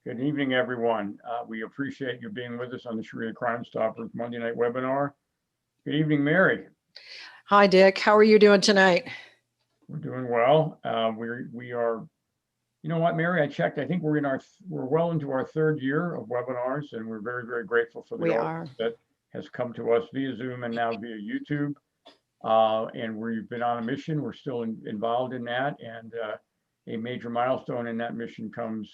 Good evening, everyone. We appreciate you being with us on the Sharia Crime Stoppers Monday night webinar. Good evening, Mary. Hi, Dick. How are you doing tonight? We're doing well. We are, you know what, Mary, I checked. I think we're well into our third year of webinars, and we're very, very grateful for the audience that has come to us via Zoom and now via YouTube. And we've been on a mission. We're still involved in that, and a major milestone in that mission comes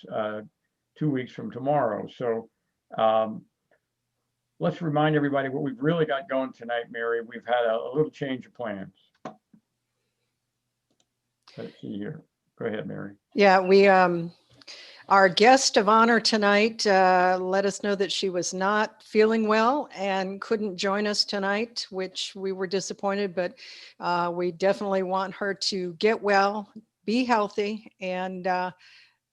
2 weeks from tomorrow. So let's remind everybody what we've really got going tonight, Mary. We've had a little change of plans. Let's see here. Go ahead, Mary. Yeah, we our guest of honor tonight let us know that she was not feeling well and couldn't join us tonight, which we were disappointed, but we definitely want her to get well, be healthy, and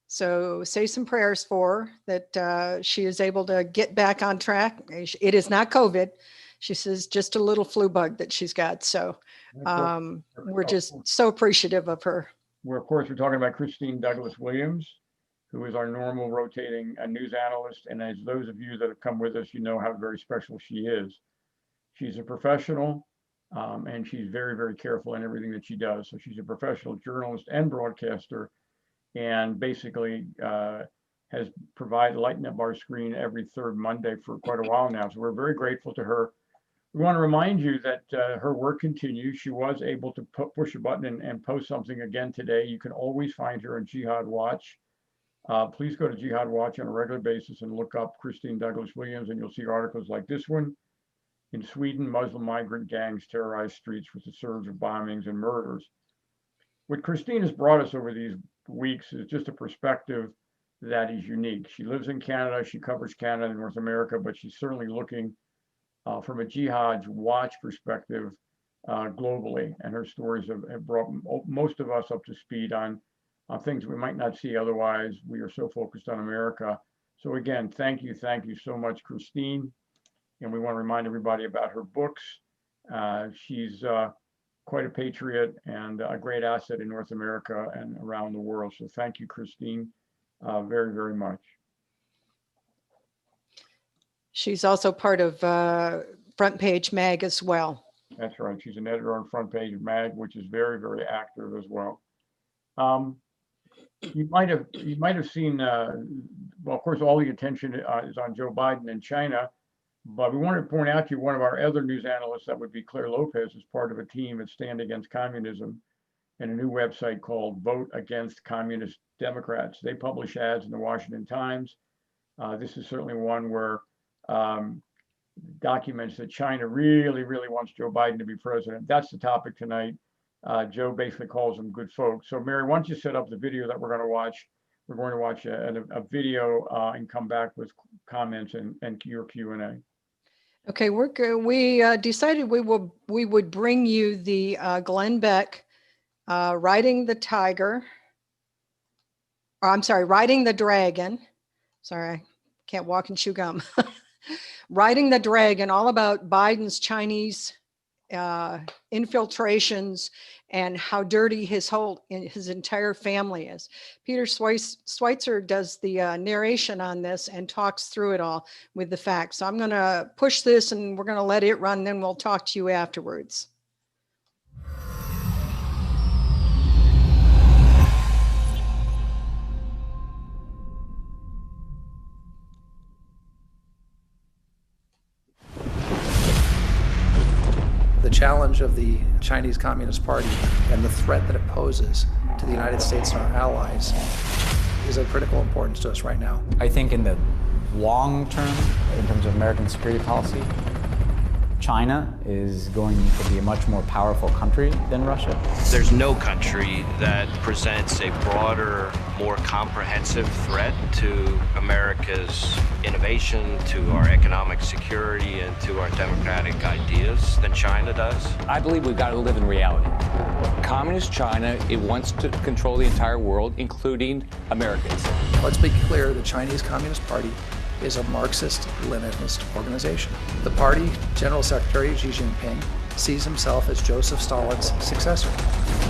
so say some prayers for her that she is able to get back on track. It is not COVID. She says just a little flu bug that she's got. So we're just so appreciative of her. Of course, we're talking about Christine Douglas Williams, who is our normal rotating news analyst. And as those of you that have come with us, you know how very special she is. She's a professional and she's very, very careful in everything that she does. So she's a professional journalist and broadcaster, and basically has provided Lighten Up Our Screen every third Monday for quite a while now. So we're very grateful to her. We want to remind you that her work continues. She was able to push a button and post something again today. You can always find her on Jihad Watch. Please go to Jihad Watch on a regular basis and look up Christine Douglas Williams, and you'll see articles like this one. In Sweden, Muslim migrant gangs terrorize streets with a surge of bombings and murders. What Christine has brought us over these weeks is just a perspective that is unique. She lives in Canada. She covers Canada and North America, but she's certainly looking from a Jihad Watch perspective globally. And her stories have brought most of us up to speed on things we might not see otherwise. We are so focused on America. So again, thank you so much, Christine. And we want to remind everybody about her books. She's quite a patriot and a great asset in North America and around the world. So thank you, Christine, very, very much. She's also part of Front Page Mag as well. That's right. She's an editor on Front Page Mag, which is very, very active as well. You might have seen, well, of course, all the attention is on Joe Biden and China, but we wanted to point out to you one of our other news analysts, that would be Claire Lopez, is part of a team at Stand Against Communism and a new website called Vote Against Communist Democrats. They publish ads in the Washington Times. This is certainly one where documents that China really, really wants Joe Biden to be president. That's the topic tonight. Joe basically calls them good folks. So Mary, why don't you set up the video that we're going to watch? We're going to watch a video and come back with comments and your Q&A. Okay, we decided we would bring you the Glenn Beck Riding the Tiger. Or, I'm sorry, Riding the Dragon. Sorry, I can't walk and chew gum. Riding the Dragon, all about Biden's Chinese infiltrations and how dirty his entire family is. Peter Schweitzer does the narration on this and talks through it all with the facts. So I'm going to push this and we're going to let it run, then we'll talk to you afterwards. The challenge of the Chinese Communist Party and the threat that it poses to the United States and our allies is of critical importance to us right now. I think in the long term, in terms of American security policy, China is going to be a much more powerful country than Russia. There's no country that presents a broader, more comprehensive threat to America's innovation, to our economic security, and to our democratic ideas than China does. I believe we've got to live in reality. Communist China, it wants to control the entire world, including Americans. Let's be clear, the Chinese Communist Party is a Marxist-Leninist organization. The party, General Secretary Xi Jinping, sees himself as Joseph Stalin's successor.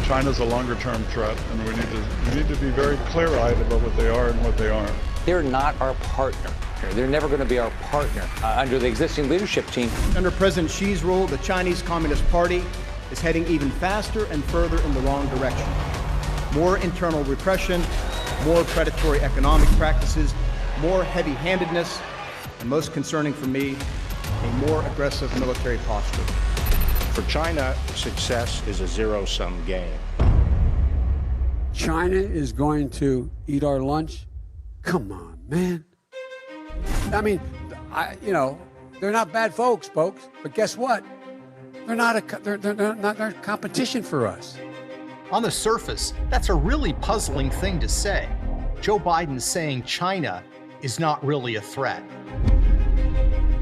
China's a longer-term threat, and we need to be very clear-eyed about what they are and what they aren't. They're not our partner. They're never going to be our partner under the existing leadership team. Under President Xi's rule, the Chinese Communist Party is heading even faster and further in the wrong direction. More internal repression, more predatory economic practices, more heavy-handedness, and most concerning for me, a more aggressive military posture. For China, success is a zero-sum game. China is going to eat our lunch? Come on, man. I mean, they're not bad folks, but guess what? They're not competition for us. On the surface, that's a really puzzling thing to say. Joe Biden saying China is not really a threat.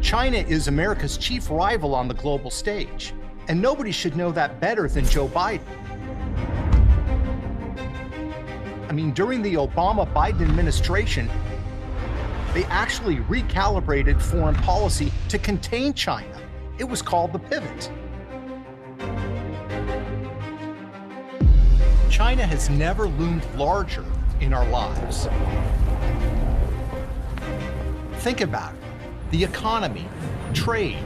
China is America's chief rival on the global stage, and nobody should know that better than Joe Biden. I mean, during the Obama-Biden administration, they actually recalibrated foreign policy to contain China. It was called the pivot. China has never loomed larger in our lives. Think about it. The economy, trade,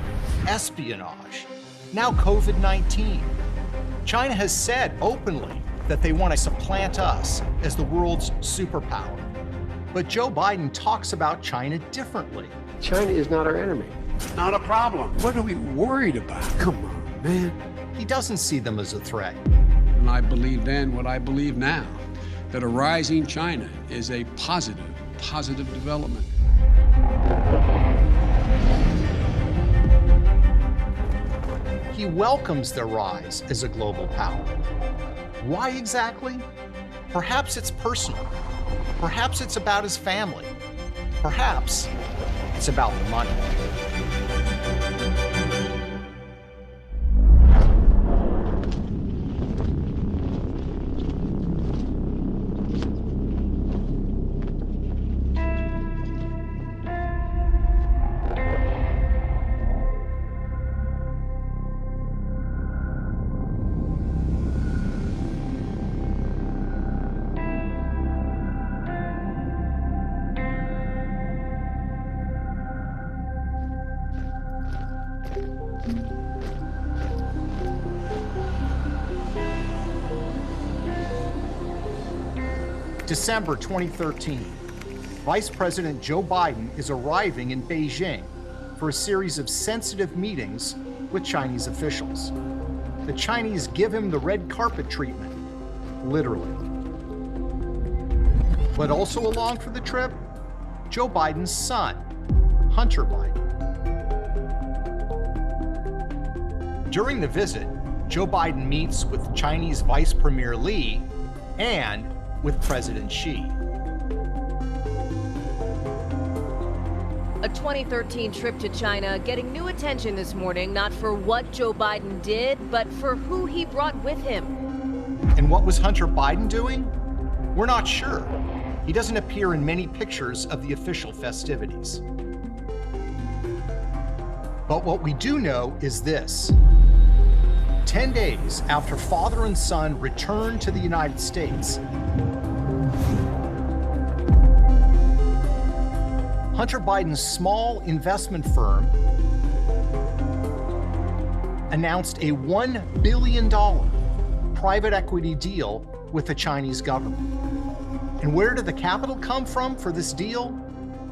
espionage, now COVID-19. China has said openly that they want to supplant us as the world's superpower. But Joe Biden talks about China differently. China is not our enemy. Not a problem. What are we worried about? Come on, man. He doesn't see them as a threat. And I believed then what I believe now, that a rising China is a positive development. He welcomes their rise as a global power. Why exactly? Perhaps it's personal. Perhaps it's about his family. Perhaps it's about the money. December 2013, Vice President Joe Biden is arriving in Beijing for a series of sensitive meetings with Chinese officials. The Chinese give him the red carpet treatment, literally. But also along for the trip, Joe Biden's son, Hunter Biden. During the visit, Joe Biden meets with Chinese Vice Premier Li and with President Xi. A 2013 trip to China getting new attention this morning, not for what Joe Biden did, but for who he brought with him. And what was Hunter Biden doing? We're not sure. He doesn't appear in many pictures of the official festivities. But what we do know is this. 10 days after father and son returned to the United States, Hunter Biden's small investment firm announced a $1 billion private equity deal with the Chinese government. And where did the capital come from for this deal?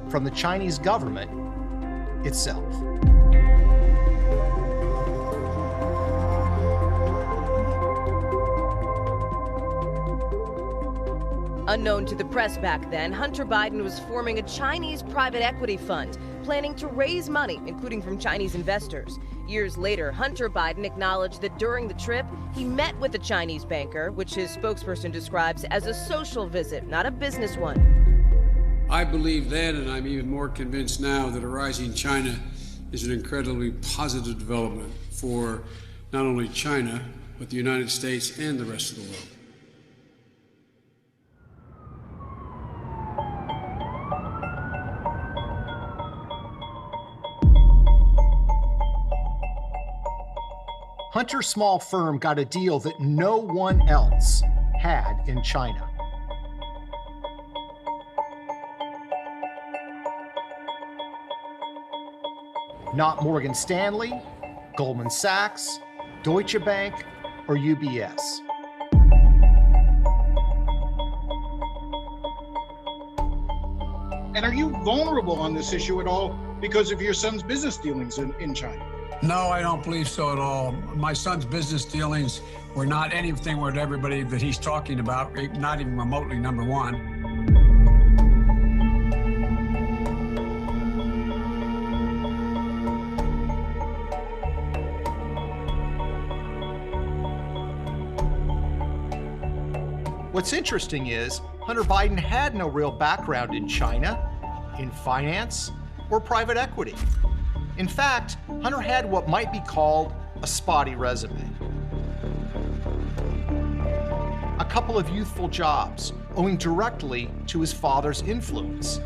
From the Chinese government itself. Unknown to the press back then, Hunter Biden was forming a Chinese private equity fund, planning to raise money, including from Chinese investors. Years later, Hunter Biden acknowledged that during the trip, he met with a Chinese banker, which his spokesperson describes as a social visit, not a business one. I believe then, and I'm even more convinced now, that a rising China is an incredibly positive development for not only China, but the United States and the rest of the world. Hunter's small firm got a deal that no one else had in China. Not Morgan Stanley, Goldman Sachs, Deutsche Bank, or UBS. And are you vulnerable on this issue at all because of your son's business dealings in China? No, I don't believe so at all. My son's business dealings were not anything with everybody that he's talking about, not even remotely number one. What's interesting is Hunter Biden had no real background in China, in finance, or private equity. In fact, Hunter had what might be called a spotty resume. A couple of youthful jobs, owing directly to his father's influence.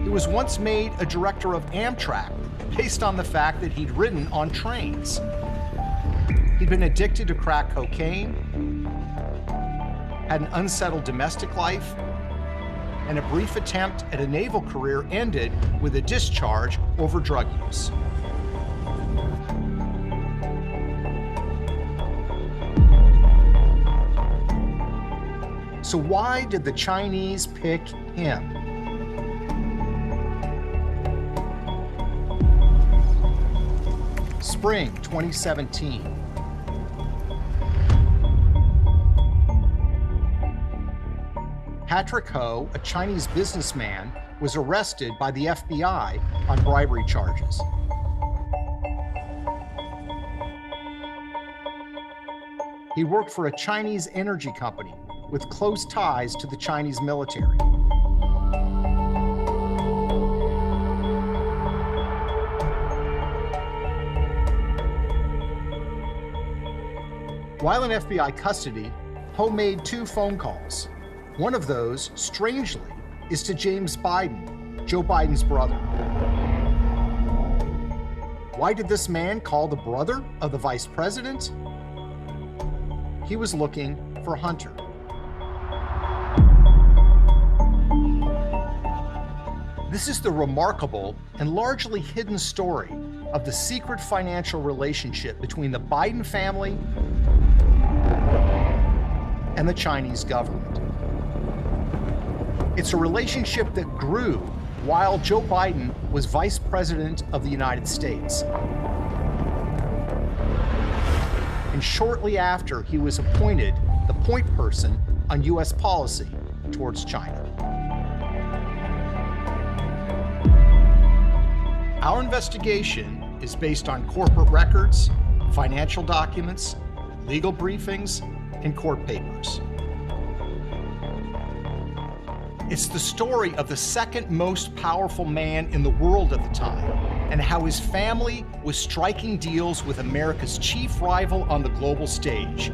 He was once made a director of Amtrak based on the fact that he'd ridden on trains. He'd been addicted to crack cocaine, had an unsettled domestic life, and a brief attempt at a naval career ended with a discharge over drug use. So why did the Chinese pick him? Spring 2017. Patrick Ho, a Chinese businessman, was arrested by the FBI on bribery charges. He worked for a Chinese energy company with close ties to the Chinese military. While in FBI custody, Ho made 2 phone calls. One of those, strangely, is to James Biden, Joe Biden's brother. Why did this man call the brother of the vice president? He was looking for Hunter. This is the remarkable and largely hidden story of the secret financial relationship between the Biden family and the Chinese government. It's a relationship that grew while Joe Biden was Vice President of the United States, and shortly after he was appointed the point person on U.S. policy towards China. Our investigation is based on corporate records, financial documents, legal briefings, and court papers. It's the story of the second most powerful man in the world at the time, and how his family was striking deals with America's chief rival on the global stage,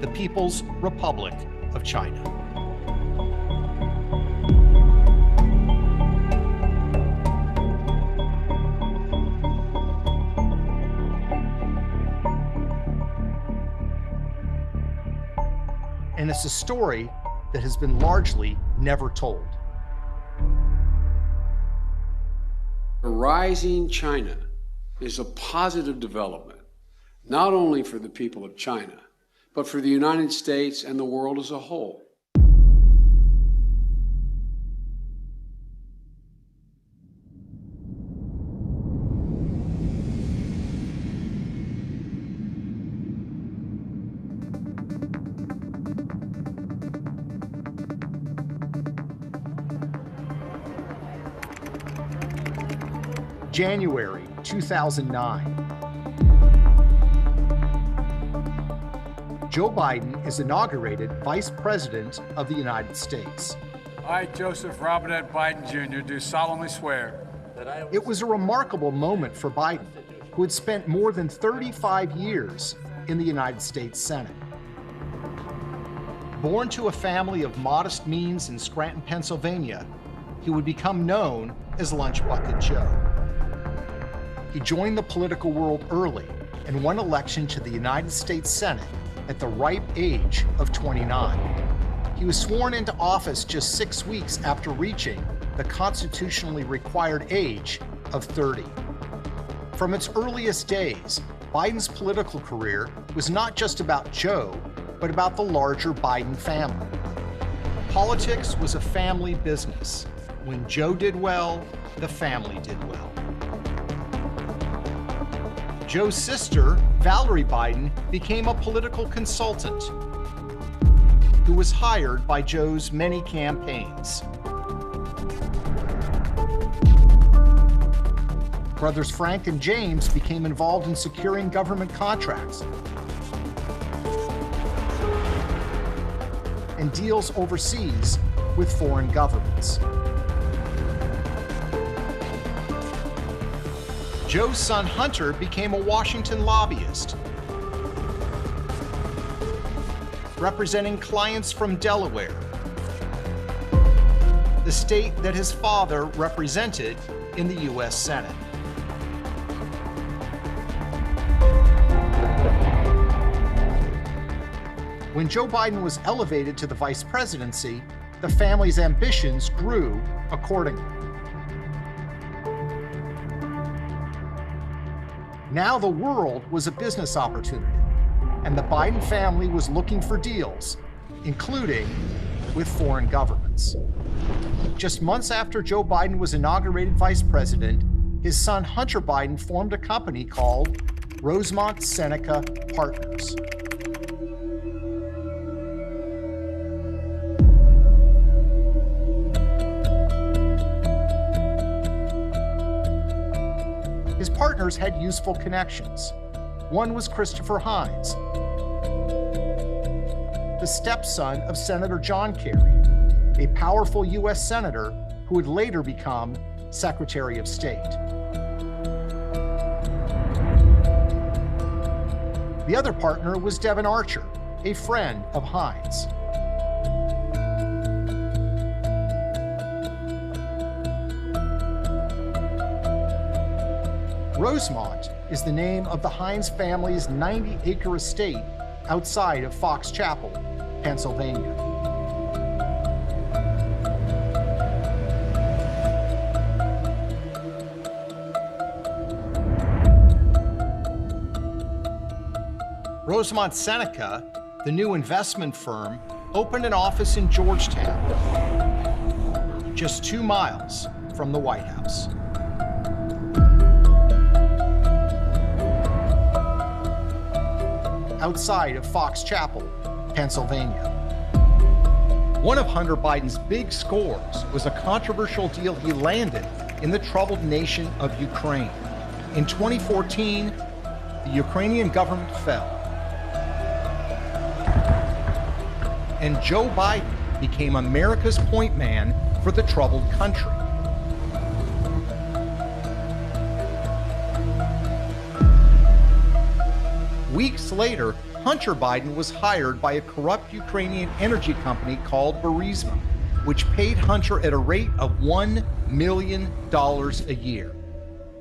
the People's Republic of China. And it's a story that has been largely never told. A rising China is a positive development, not only for the people of China, but for the United States and the world as a whole. January 2009. Joe Biden is inaugurated Vice President of the United States. I, Joseph Robinette Biden Jr., do solemnly swear that It was a remarkable moment for Biden, who had spent more than 35 years in the United States Senate. Born to a family of modest means in Scranton, Pennsylvania, he would become known as Lunch Bucket Joe. He joined the political world early and won election to the United States Senate at the ripe age of 29. He was sworn into office just 6 weeks after reaching the constitutionally required age of 30. From its earliest days, Biden's political career was not just about Joe, but about the larger Biden family. Politics was a family business. When Joe did well, the family did well. Joe's sister, Valerie Biden, became a political consultant who was hired by Joe's many campaigns. Brothers Frank and James became involved in securing government contracts and deals overseas with foreign governments. Joe's son Hunter became a Washington lobbyist, representing clients from Delaware, the state that his father represented in the U.S. Senate. When Joe Biden was elevated to the vice presidency, the family's ambitions grew accordingly. Now the world was a business opportunity, and the Biden family was looking for deals, including with foreign governments. Just months after Joe Biden was inaugurated vice president, his son Hunter Biden formed a company called Rosemont Seneca Partners. His partners had useful connections. One was Christopher Hines, the stepson of Senator John Kerry, a powerful U.S. senator who would later become Secretary of State. The other partner was Devin Archer, a friend of Hines. Rosemont is the name of the Hines family's 90-acre estate outside of Fox Chapel, Pennsylvania. Rosemont Seneca, the new investment firm, opened an office in Georgetown, just 2 miles from the White House. Outside of Fox Chapel, Pennsylvania. One of Hunter Biden's big scores was a controversial deal he landed in the troubled nation of Ukraine. In 2014, the Ukrainian government fell, and Joe Biden became America's point man for the troubled country. Weeks later, Hunter Biden was hired by a corrupt Ukrainian energy company called Burisma, which paid Hunter at a rate of $1 million a year.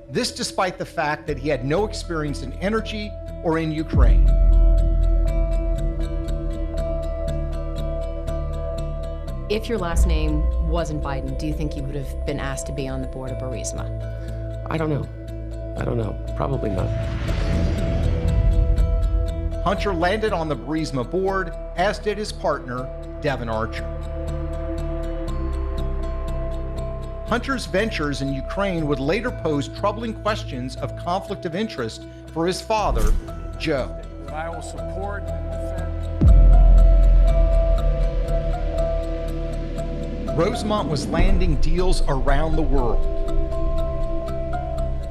This despite the fact that he had no experience in energy or in Ukraine. If your last name wasn't Biden, do you think you would have been asked to be on the board of Burisma? I don't know. Probably not. Hunter landed on the Burisma board, as did his partner, Devin Archer. Hunter's ventures in Ukraine would later pose troubling questions of conflict of interest for his father, Joe. I will support and defend. Rosemont was landing deals around the world.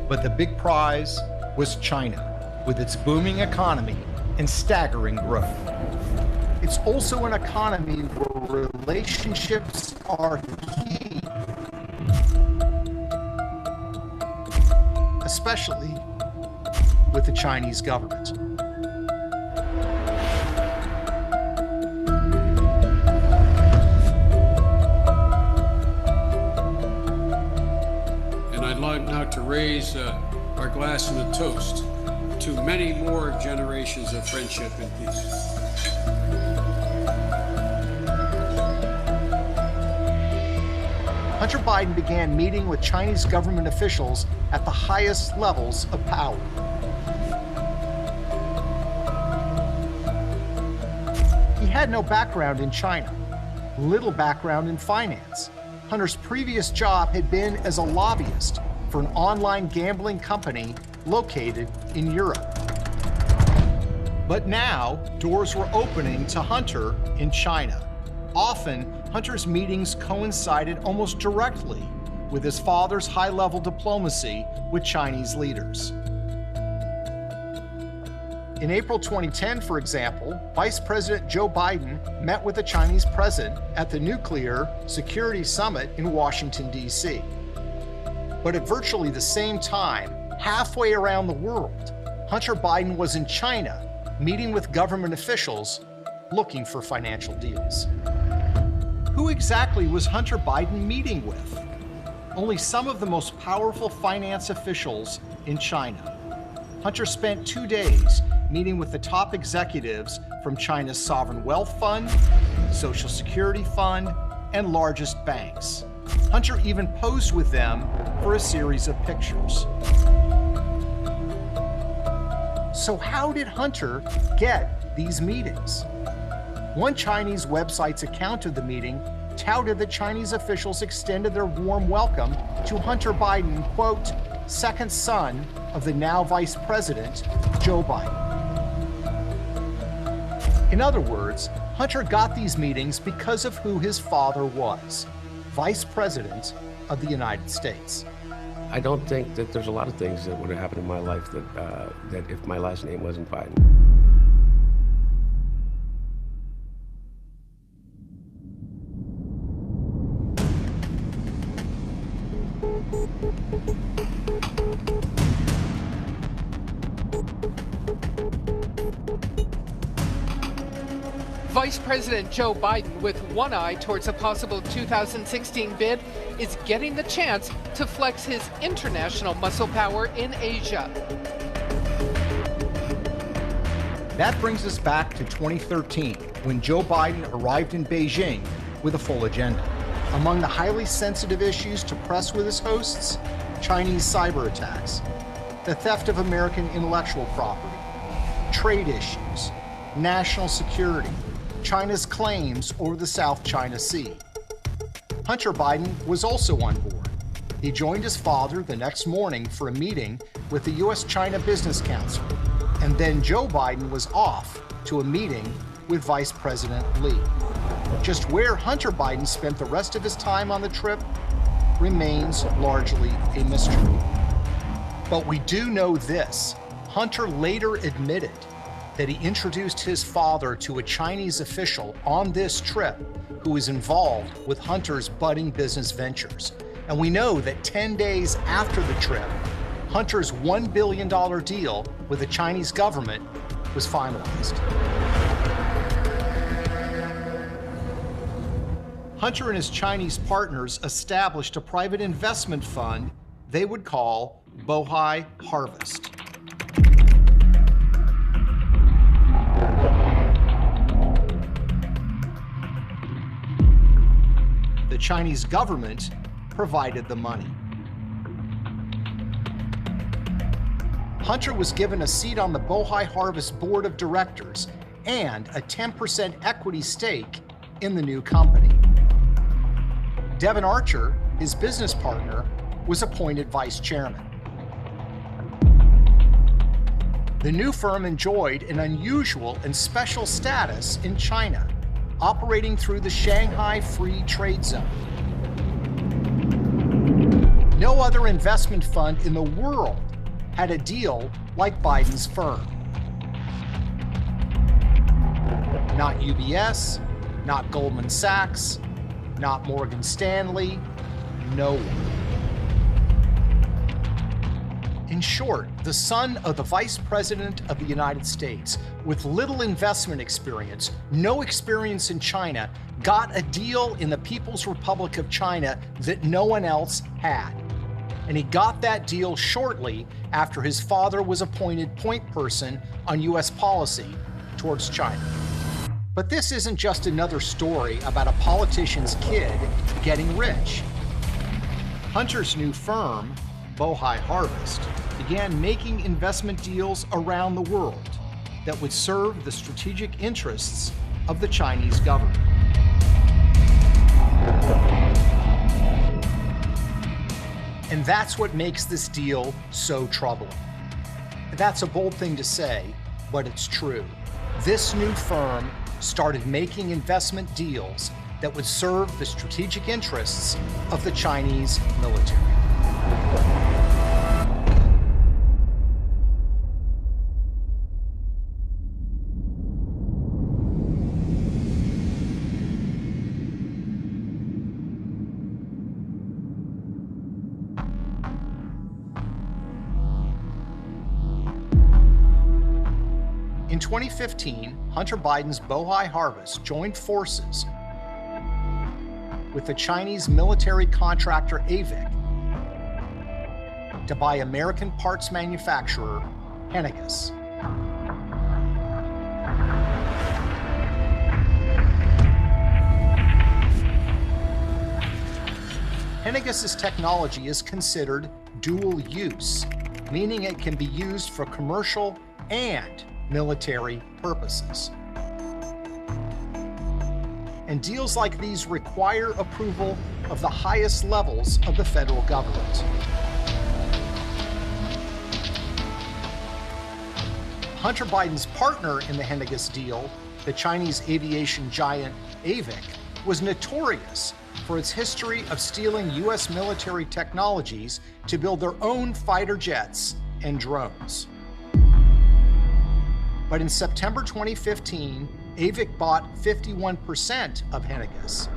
But the big prize was China, with its booming economy and staggering growth. It's also an economy where relationships are key, especially with the Chinese government. And I'd like now to raise our glass and a toast to many more generations of friendship and peace. Hunter Biden began meeting with Chinese government officials at the highest levels of power. He had no background in China, little background in finance. Hunter's previous job had been as a lobbyist for an online gambling company located in Europe. But now, doors were opening to Hunter in China. Often, Hunter's meetings coincided almost directly with his father's high-level diplomacy with Chinese leaders. In April 2010, for example, Vice President Joe Biden met with the Chinese president at the Nuclear Security Summit in Washington, D.C. But at virtually the same time, halfway around the world, Hunter Biden was in China, meeting with government officials looking for financial deals. Who exactly was Hunter Biden meeting with? Only some of the most powerful finance officials in China. Hunter spent 2 days meeting with the top executives from China's sovereign wealth fund, Social Security fund, and largest banks. Hunter even posed with them for a series of pictures. So how did Hunter get these meetings? One Chinese website's account of the meeting touted that Chinese officials extended their warm welcome to Hunter Biden, quote, second son of the now Vice President, Joe Biden. In other words, Hunter got these meetings because of who his father was, Vice President of the United States. I don't think that there's a lot of things that would have happened in my life that if my last name wasn't Biden. Vice President Joe Biden, with one eye towards a possible 2016 bid, is getting the chance to flex his international muscle power in Asia. That brings us back to 2013, when Joe Biden arrived in Beijing with a full agenda. Among the highly sensitive issues to press with his hosts, Chinese cyber attacks, the theft of American intellectual property, trade issues, national security, China's claims over the South China Sea. Hunter Biden was also on board. He joined his father the next morning for a meeting with the U.S.-China Business Council, and then Joe Biden was off to a meeting with Vice President Lee. Just where Hunter Biden spent the rest of his time on the trip remains largely a mystery. But we do know this: Hunter later admitted that he introduced his father to a Chinese official on this trip who was involved with Hunter's budding business ventures. And we know that 10 days after the trip, Hunter's $1 billion deal with the Chinese government was finalized. Hunter and his Chinese partners established a private investment fund they would call Bohai Harvest. The Chinese government provided the money. Hunter was given a seat on the Bohai Harvest board of directors and a 10% equity stake in the new company. Devin Archer, his business partner, was appointed vice chairman. The new firm enjoyed an unusual and special status in China, operating through the Shanghai Free Trade Zone. No other investment fund in the world had a deal like Biden's firm. Not UBS, not Goldman Sachs, not Morgan Stanley, no one. In short, the son of the Vice President of the United States, with little investment experience, no experience in China, got a deal in the People's Republic of China that no one else had. And he got that deal shortly after his father was appointed point person on U.S. policy towards China. But this isn't just another story about a politician's kid getting rich. Hunter's new firm, Bohai Harvest, began making investment deals around the world that would serve the strategic interests of the Chinese government. And that's what makes this deal so troubling. That's a bold thing to say, but it's true. This new firm started making investment deals that would serve the strategic interests of the Chinese military. In 2015, Hunter Biden's Bohai Harvest joined forces with the Chinese military contractor AVIC to buy American parts manufacturer Henniges. Henniges' technology is considered dual use, meaning it can be used for commercial and military purposes. And deals like these require approval of the highest levels of the federal government. Hunter Biden's partner in the Henniges deal, the Chinese aviation giant AVIC, was notorious for its history of stealing U.S. military technologies to build their own fighter jets and drones. But in September 2015, AVIC bought 51% of Henniges.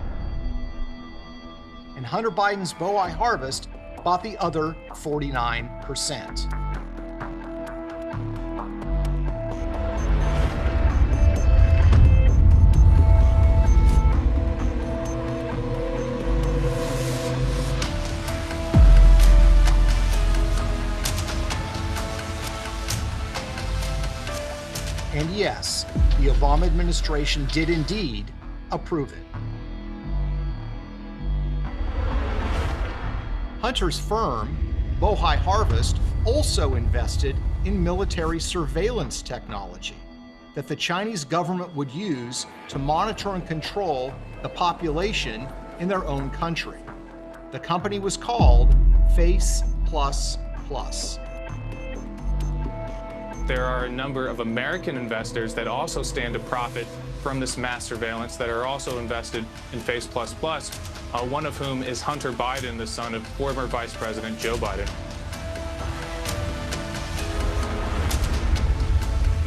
And Hunter Biden's Bohai Harvest bought the other 49%. And yes, the Obama administration did indeed approve it. Hunter's firm, Bohai Harvest, also invested in military surveillance technology that the Chinese government would use to monitor and control the population in their own country. The company was called Face++. There are a number of American investors that also stand to profit from this mass surveillance that are also invested in Face++, one of whom is Hunter Biden, the son of former Vice President Joe Biden.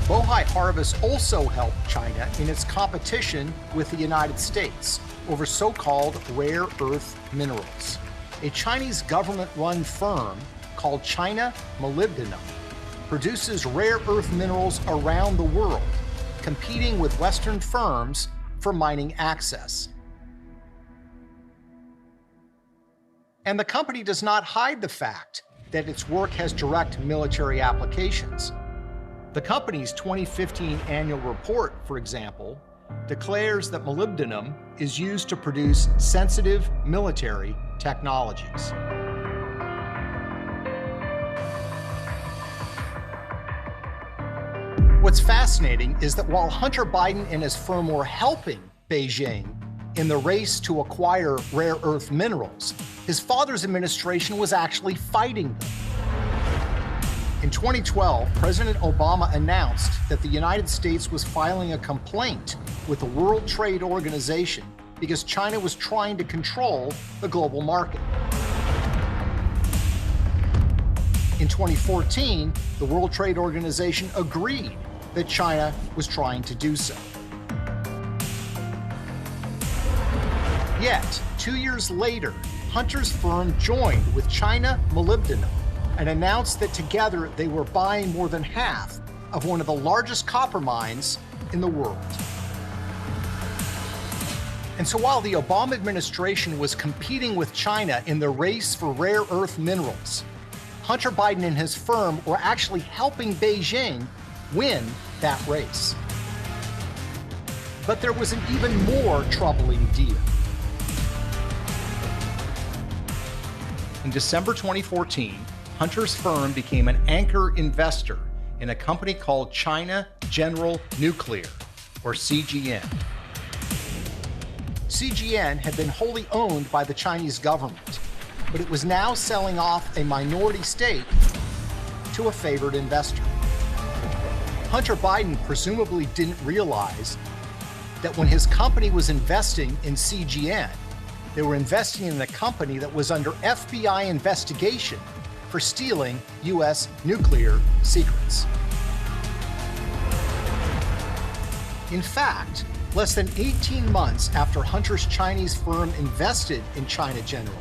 Bohai Harvest also helped China in its competition with the United States over so-called rare earth minerals. A Chinese government-run firm called China Molybdenum produces rare earth minerals around the world, competing with Western firms for mining access. And the company does not hide the fact that its work has direct military applications. The company's 2015 annual report, for example, declares that molybdenum is used to produce sensitive military technologies. What's fascinating is that while Hunter Biden and his firm were helping Beijing in the race to acquire rare earth minerals, his father's administration was actually fighting them. In 2012, President Obama announced that the United States was filing a complaint with the World Trade Organization because China was trying to control the global market. In 2014, the World Trade Organization agreed that China was trying to do so. Yet, 2 years later, Hunter's firm joined with China Molybdenum and announced that together they were buying more than half of one of the largest copper mines in the world. And so while the Obama administration was competing with China in the race for rare earth minerals, Hunter Biden and his firm were actually helping Beijing win that race. But there was an even more troubling deal. In December 2014, Hunter's firm became an anchor investor in a company called China General Nuclear, or CGN. CGN had been wholly owned by the Chinese government, but it was now selling off a minority stake to a favored investor. Hunter Biden presumably didn't realize that when his company was investing in CGN, they were investing in a company that was under FBI investigation for stealing U.S. nuclear secrets. In fact, less than 18 months after Hunter's Chinese firm invested in China General,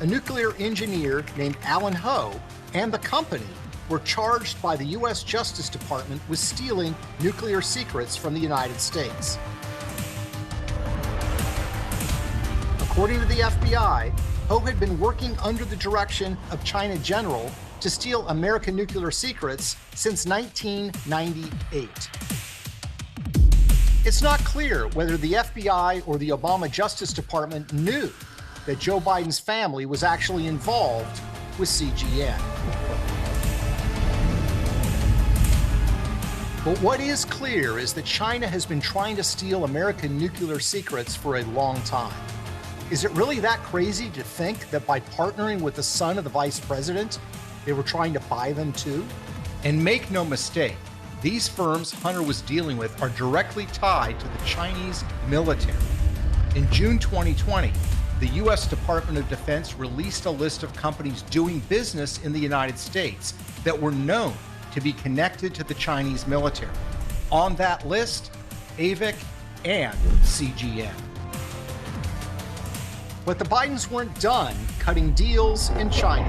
a nuclear engineer named Alan Ho and the company were charged by the U.S. Justice Department with stealing nuclear secrets from the United States. According to the FBI, Ho had been working under the direction of China General to steal American nuclear secrets since 1998. It's not clear whether the FBI or the Obama Justice Department knew that Joe Biden's family was actually involved with CGN. But what is clear is that China has been trying to steal American nuclear secrets for a long time. Is it really that crazy to think that by partnering with the son of the vice president, they were trying to buy them too? And make no mistake, these firms Hunter was dealing with are directly tied to the Chinese military. In June 2020, the U.S. Department of Defense released a list of companies doing business in the United States that were known to be connected to the Chinese military. On that list, AVIC and CGN. But the Bidens weren't done cutting deals in China.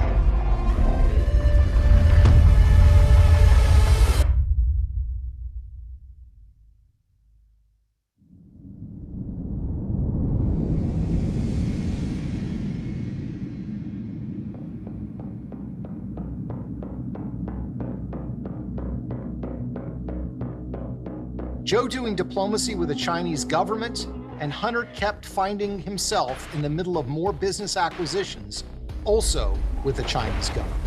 Joe doing diplomacy with the Chinese government, and Hunter kept finding himself in the middle of more business acquisitions, also with the Chinese government.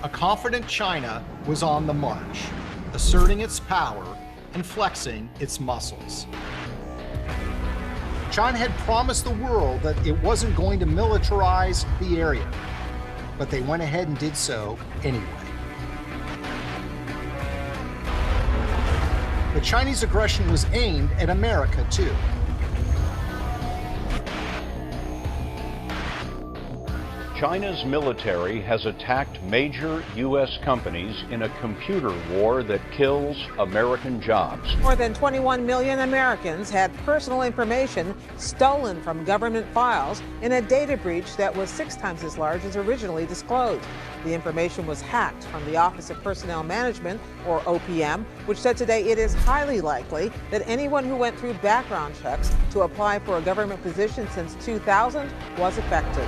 A confident China was on the march, asserting its power and flexing its muscles. China had promised the world that it wasn't going to militarize the area, but they went ahead and did so anyway. The Chinese aggression was aimed at America, too. China's military has attacked major U.S. companies in a computer war that kills American jobs. More than 21 million Americans had personal information stolen from government files in a data breach that was 6 times as large as originally disclosed. The information was hacked from the Office of Personnel Management, or OPM, which said today it is highly likely that anyone who went through background checks to apply for a government position since 2000 was affected.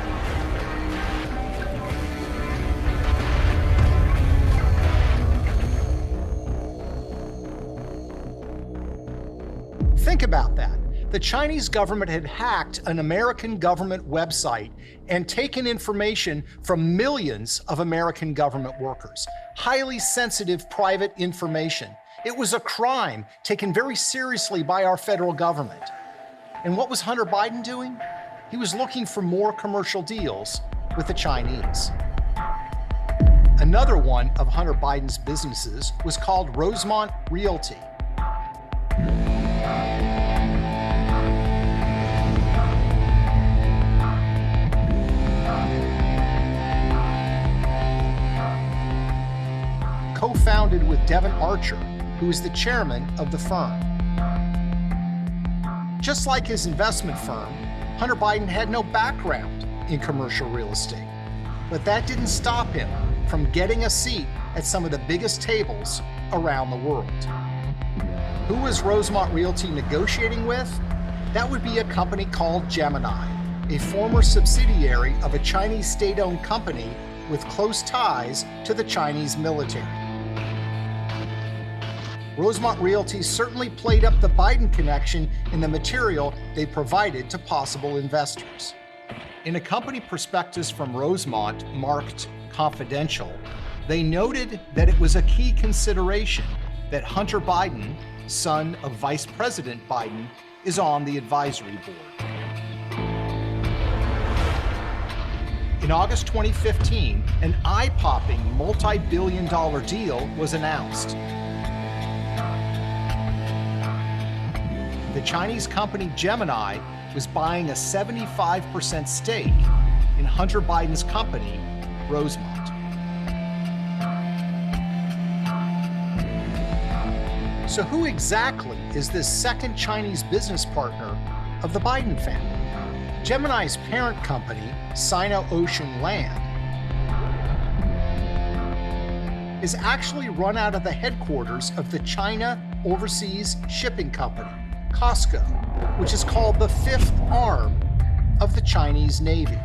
Think about that. The Chinese government had hacked an American government website and taken information from millions of American government workers. Highly sensitive private information. It was a crime taken very seriously by our federal government. And what was Hunter Biden doing? He was looking for more commercial deals with the Chinese. Another one of Hunter Biden's businesses was called Rosemont Realty. Co-founded with Devin Archer, who is the chairman of the firm. Just like his investment firm, Hunter Biden had no background in commercial real estate, but that didn't stop him from getting a seat at some of the biggest tables around the world. Who was Rosemont Realty negotiating with? That would be a company called Gemini, a former subsidiary of a Chinese state-owned company with close ties to the Chinese military. Rosemont Realty certainly played up the Biden connection in the material they provided to possible investors. In a company prospectus from Rosemont marked confidential, they noted that it was a key consideration that Hunter Biden, son of Vice President Biden, is on the advisory board. In August 2015, an eye-popping multi-billion-dollar deal was announced. The Chinese company Gemini was buying a 75% stake in Hunter Biden's company, Rosemont. So who exactly is this second Chinese business partner of the Biden family? Gemini's parent company, Sino-Ocean Land, is actually run out of the headquarters of the China Overseas Shipping Company, COSCO, which is called the fifth arm of the Chinese Navy.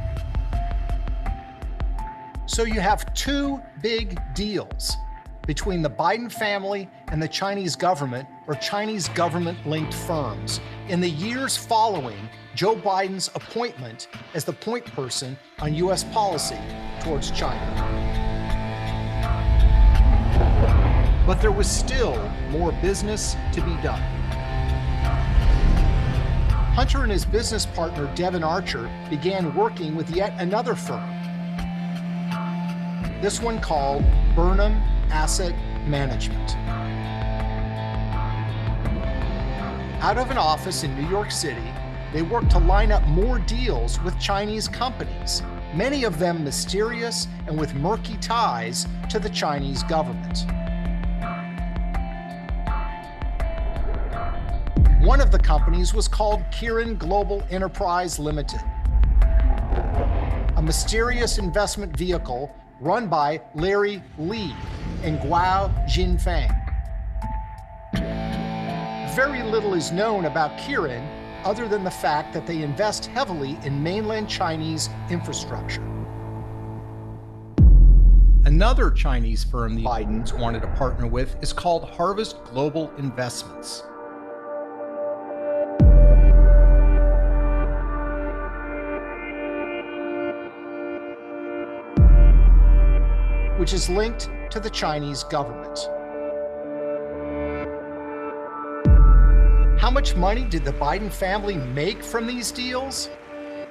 So you have two big deals between the Biden family and the Chinese government, or Chinese government-linked firms, in the years following Joe Biden's appointment as the point person on U.S. policy towards China. But there was still more business to be done. Hunter and his business partner, Devin Archer, began working with yet another firm, this one called Burnham Asset Management. Out of an office in New York City, they worked to line up more deals with Chinese companies, many of them mysterious and with murky ties to the Chinese government. One of the companies was called Kirin Global Enterprise Limited, a mysterious investment vehicle run by Larry Li and Guo Jinfang. Very little is known about Kirin other than the fact that they invest heavily in mainland Chinese infrastructure. Another Chinese firm the Bidens wanted to partner with is called Harvest Global Investments. Which is linked to the Chinese government. How much money did the Biden family make from these deals?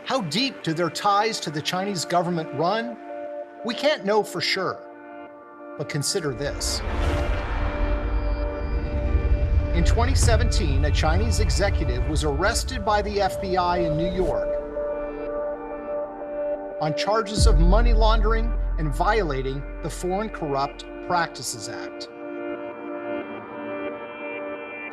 How deep do their ties to the Chinese government run? We can't know for sure, but consider this. In 2017, a Chinese executive was arrested by the FBI in New York on charges of money laundering and violating the Foreign Corrupt Practices Act.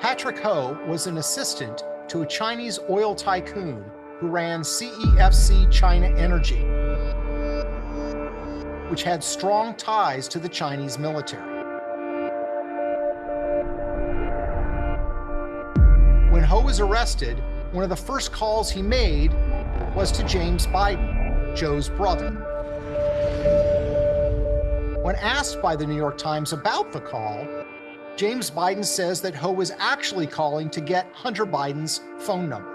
Patrick Ho was an assistant to a Chinese oil tycoon who ran CEFC China Energy, which had strong ties to the Chinese military. When Ho was arrested, one of the first calls he made was to James Biden, Joe's brother. When asked by the New York Times about the call, James Biden says that Ho was actually calling to get Hunter Biden's phone number.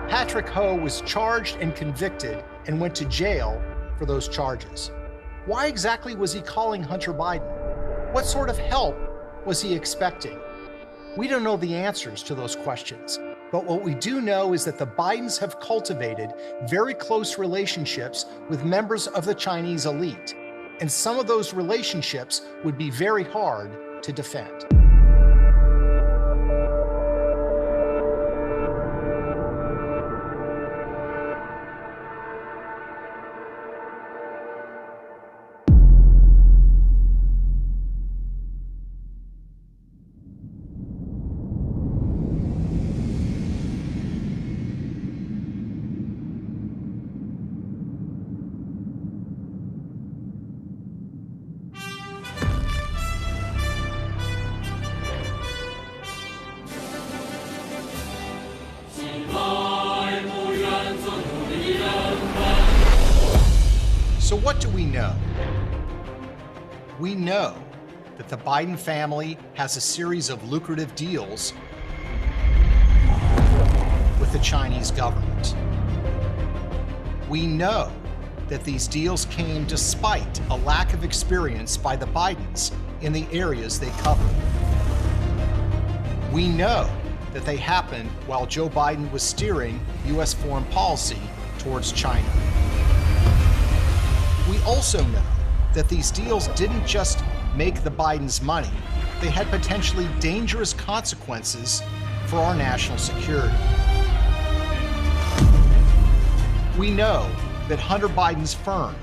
Patrick Ho was charged and convicted and went to jail for those charges. Why exactly was he calling Hunter Biden? What sort of help was he expecting? We don't know the answers to those questions. But what we do know is that the Bidens have cultivated very close relationships with members of the Chinese elite, and some of those relationships would be very hard to defend. So what do we know? We know that the Biden family has a series of lucrative deals with the Chinese government. We know that these deals came despite a lack of experience by the Bidens in the areas they covered. We know that they happened while Joe Biden was steering U.S. foreign policy towards China. We also know that these deals didn't just make the Bidens money, they had potentially dangerous consequences for our national security. We know that Hunter Biden's firm,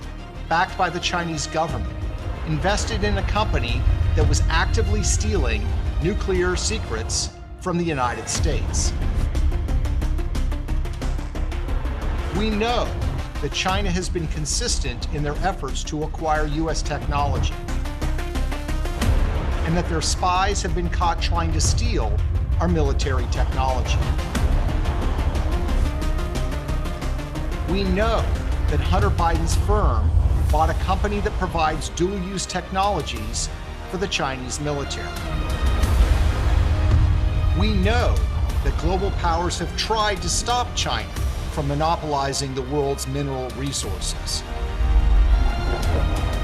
backed by the Chinese government, invested in a company that was actively stealing nuclear secrets from the United States. We know that China has been consistent in their efforts to acquire U.S. technology, and that their spies have been caught trying to steal our military technology. We know that Hunter Biden's firm bought a company that provides dual-use technologies for the Chinese military. We know that global powers have tried to stop China from monopolizing the world's mineral resources.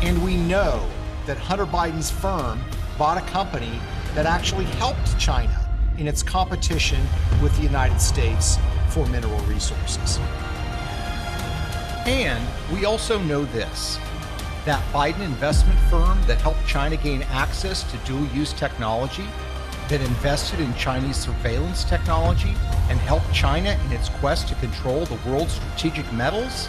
And we know that Hunter Biden's firm bought a company that actually helped China in its competition with the United States for mineral resources. And we also know this, that Biden investment firm that helped China gain access to dual-use technology, that invested in Chinese surveillance technology and helped China in its quest to control the world's strategic metals?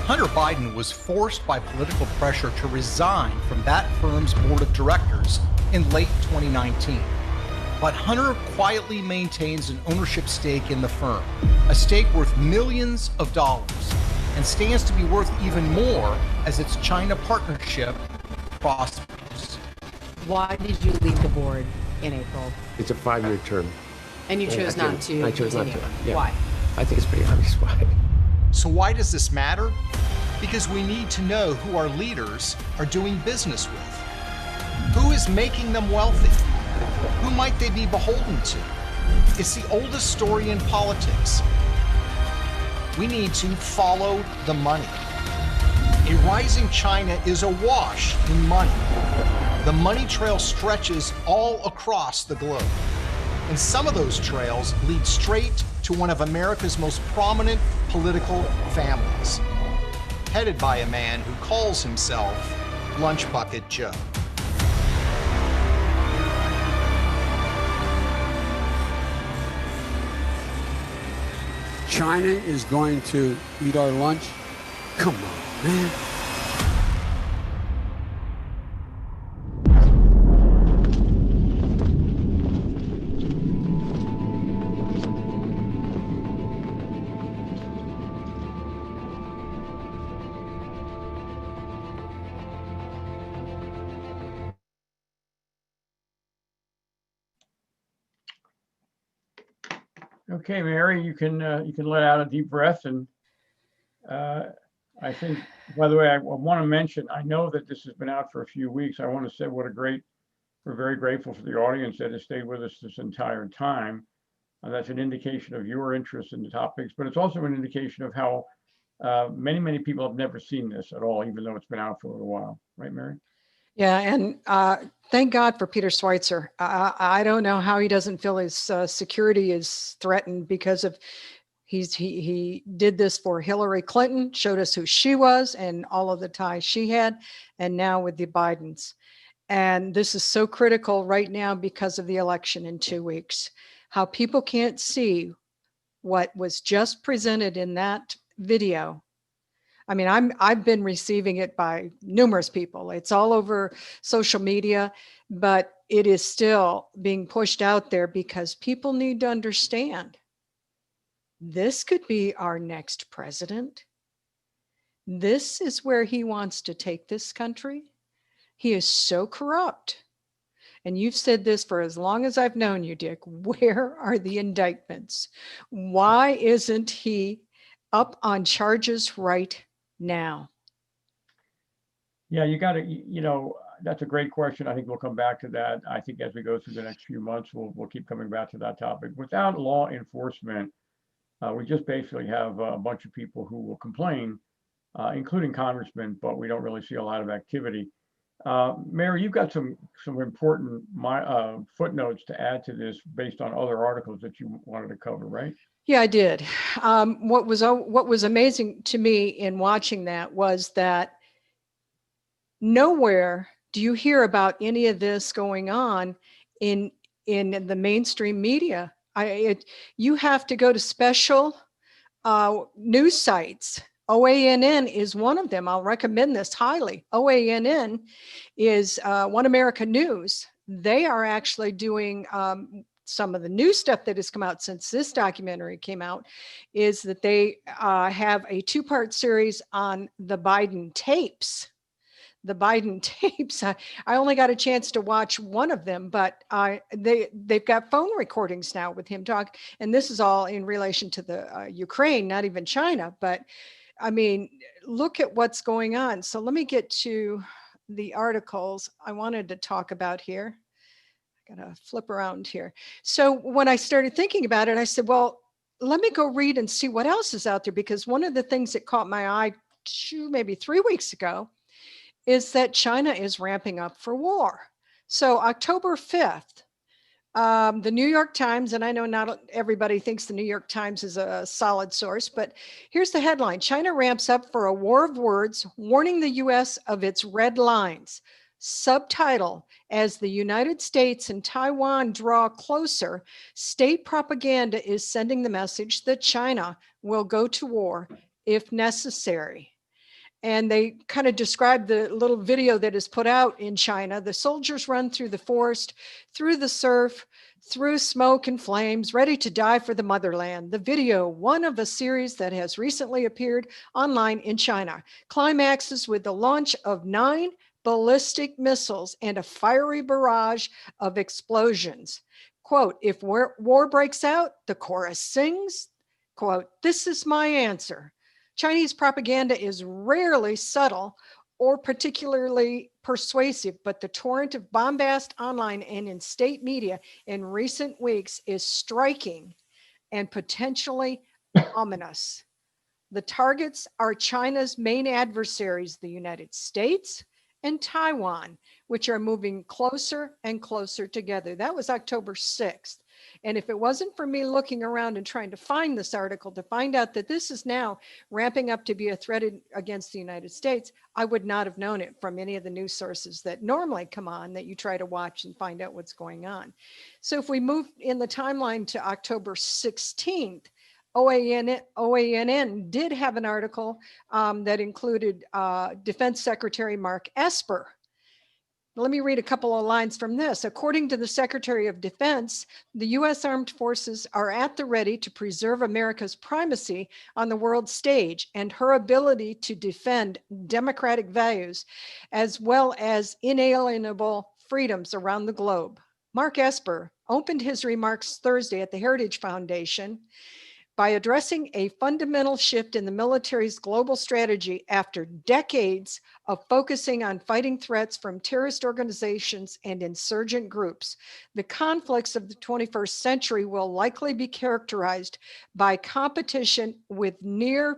Hunter Biden was forced by political pressure to resign from that firm's board of directors in late 2019. But Hunter quietly maintains an ownership stake in the firm, a stake worth millions of dollars, and stands to be worth even more as its China partnership prospers. Why did you leave the board in April? It's a 5-year term. And you chose not to I chose continue. not to. Yeah. Why? I think it's pretty obvious why. So why does this matter? Because we need to know who our leaders are doing business with. Who is making them wealthy? Who might they be beholden to? It's the oldest story in politics. We need to follow the money. A rising China is awash in money. The money trail stretches all across the globe. And some of those trails lead straight to one of America's most prominent political families, headed by a man who calls himself Lunch Bucket Joe. China is going to eat our lunch? Come on, man. Okay, Mary, you can let out a deep breath. And I think, by the way, I want to mention, I know that this has been out for a few weeks. I want to say we're very grateful for the audience that has stayed with us this entire time. That's an indication of your interest in the topics, but it's also an indication of how many people have never seen this at all, even though it's been out for a little while. Right, Mary? Yeah, and thank God for Peter Schweitzer. I don't know how he doesn't feel his security is threatened because of he did this for Hillary Clinton, showed us who she was and all of the ties she had, and now with the Bidens. And this is so critical right now because of the election in 2 weeks. How people can't see what was just presented in that video. I mean, I've been receiving it by numerous people. It's all over social media, but it is still being pushed out there because people need to understand this could be our next president. This is where he wants to take this country. He is so corrupt. And you've said this for as long as I've known you, Dick. Where are the indictments? Why isn't he up on charges right now? Yeah, you got to, that's a great question. I think we'll come back to that. I think as we go through the next few months, we'll keep coming back to that topic. Without law enforcement, We just basically have a bunch of people who will complain, including congressmen, but we don't really see a lot of activity. Mary, you've got some important footnotes to add to this based on other articles that you wanted to cover, right? Yeah, I did. What was amazing to me in watching that was that nowhere do you hear about any of this going on in the mainstream media. You have to go to special news sites. OANN is one of them. I'll recommend this highly. OANN is One America News. They are actually doing some of the new stuff that has come out since this documentary came out, is that they have a 2-part series on the Biden tapes. The Biden tapes. I only got a chance to watch one of them, but they've got phone recordings now with him talk, and this is all in relation to the Ukraine, not even China. But I mean, look at what's going on. So let me get to the articles I wanted to talk about here. I gotta flip around here. So when I started thinking about it, I said, well, let me go read and see what else is out there, because one of the things that caught my eye maybe 3 weeks ago is that China is ramping up for war. So October 5th, the New York Times, and I know not everybody thinks the New York Times is a solid source, but here's the headline: China ramps up for a war of words, warning the US of its red lines. Subtitle: as the United States and Taiwan draw closer, state propaganda is sending the message that China will go to war if necessary. And they kind of describe the little video that is put out in China. The soldiers run through the forest, through the surf, through smoke and flames, ready to die for the motherland. The video, one of a series that has recently appeared online in China, climaxes with the launch of 9 ballistic missiles and a fiery barrage of explosions. Quote, if war breaks out, the chorus sings, quote, this is my answer. Chinese propaganda is rarely subtle or particularly persuasive, but the torrent of bombast online and in state media in recent weeks is striking and potentially ominous. The targets are China's main adversaries, the United States and Taiwan, which are moving closer and closer together. That was October 6th. And if it wasn't for me looking around and trying to find this article to find out that this is now ramping up to be a threat against the United States, I would not have known it from any of the news sources that normally come on that you try to watch and find out what's going on. So if we move in the timeline to October 16th, OANN did have an article that included Defense Secretary Mark Esper. Let me read a couple of lines from this. According to the Secretary of Defense, the U.S. Armed Forces are at the ready to preserve America's primacy on the world stage and her ability to defend democratic values as well as inalienable freedoms around the globe. Mark Esper opened his remarks Thursday at the Heritage Foundation by addressing a fundamental shift in the military's global strategy after decades of focusing on fighting threats from terrorist organizations and insurgent groups. The conflicts of the 21st century will likely be characterized by competition with near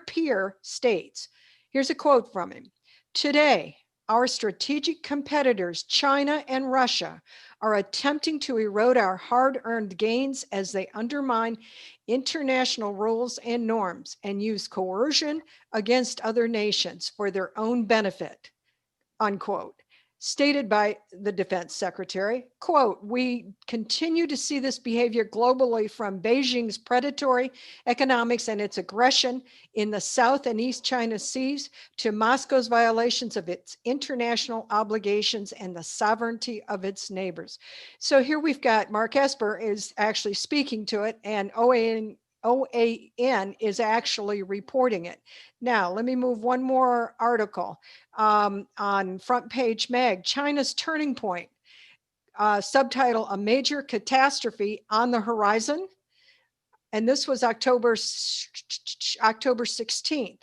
peer states. Here's a quote from him. Today, our strategic competitors, China and Russia, are attempting to erode our hard-earned gains as they undermine international rules and norms and use coercion against other nations for their own benefit, unquote. Stated by the Defense Secretary, quote, we continue to see this behavior globally from Beijing's predatory economics and its aggression in the South and East China Seas to Moscow's violations of its international obligations and the sovereignty of its neighbors. So here we've got Mark Esper is actually speaking to it, and OAN is actually reporting it. Now, let me move one more article on Front Page Mag, China's Turning Point, subtitle, A Major Catastrophe on the Horizon. And this was October 16th.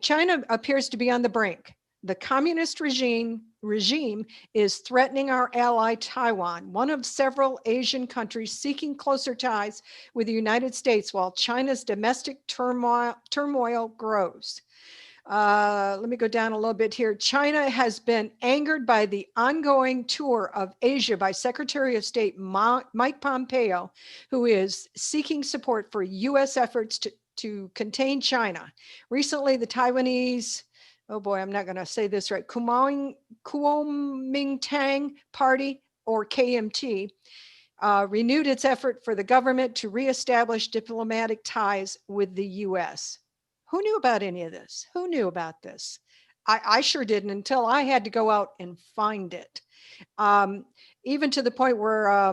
China appears to be on the brink. The communist regime regime is threatening our ally Taiwan, one of several Asian countries seeking closer ties with the United States while China's domestic turmoil grows. Let me go down a little bit here. China has been angered by the ongoing tour of Asia by Secretary of State Mike Pompeo, who is seeking support for U.S. efforts to contain China. Recently, the Taiwanese, oh boy, I'm not going to say this right, Kuomintang Party, or KMT, renewed its effort for the government to reestablish diplomatic ties with the U.S. Who knew about any of this? Who knew about this? I sure didn't until I had to go out and find it. Even to the point where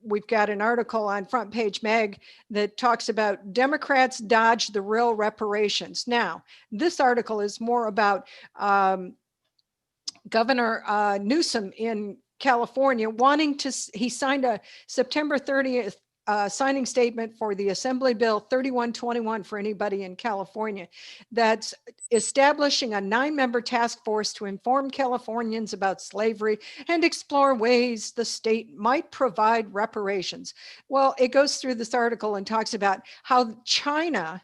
we've got an article on Front Page Mag that talks about Democrats dodge the real reparations. Now, this article is more about Governor Newsom in California wanting to, he signed a September 30th signing statement for the Assembly Bill 3121 for anybody in California that's establishing a 9-member task force to inform Californians about slavery and explore ways the state might provide reparations. Well, it goes through this article and talks about how the China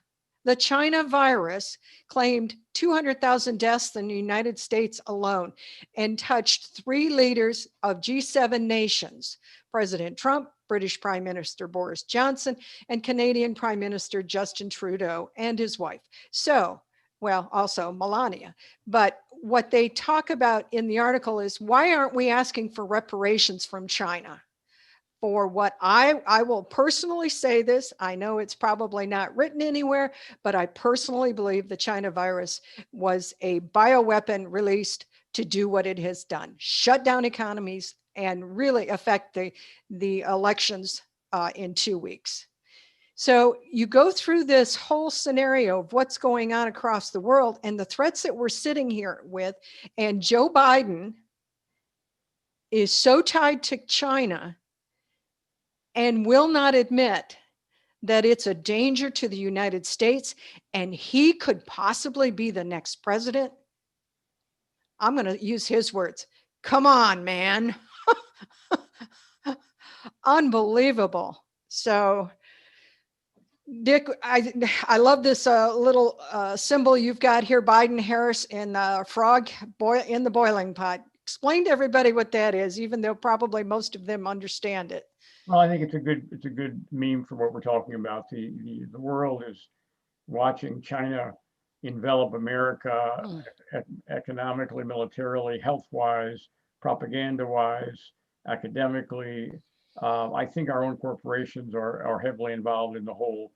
virus claimed 200,000 deaths in the United States alone and touched 3 leaders of G7 nations, President Trump, British Prime Minister Boris Johnson, and Canadian Prime Minister Justin Trudeau and his wife. So, well, also Melania. But what they talk about in the article is, why aren't we asking for reparations from China? For what I will personally say this, I know it's probably not written anywhere, but I personally believe the China virus was a bioweapon released to do what it has done, shut down economies and really affect the elections in 2 weeks. So you go through this whole scenario of what's going on across the world and the threats that we're sitting here with, and Joe Biden is so tied to China and will not admit that it's a danger to the United States and he could possibly be the next president. I'm going to use his words. Come on, man. Unbelievable. So, Dick, I love this little symbol you've got here, Biden, Harris, and frog in the boiling pot. Explain to everybody what that is, even though probably most of them understand it. Well, I think it's a good meme for what we're talking about. The world is watching China envelop America economically, militarily, health-wise, propaganda-wise, academically. I think our own corporations are heavily involved in the whole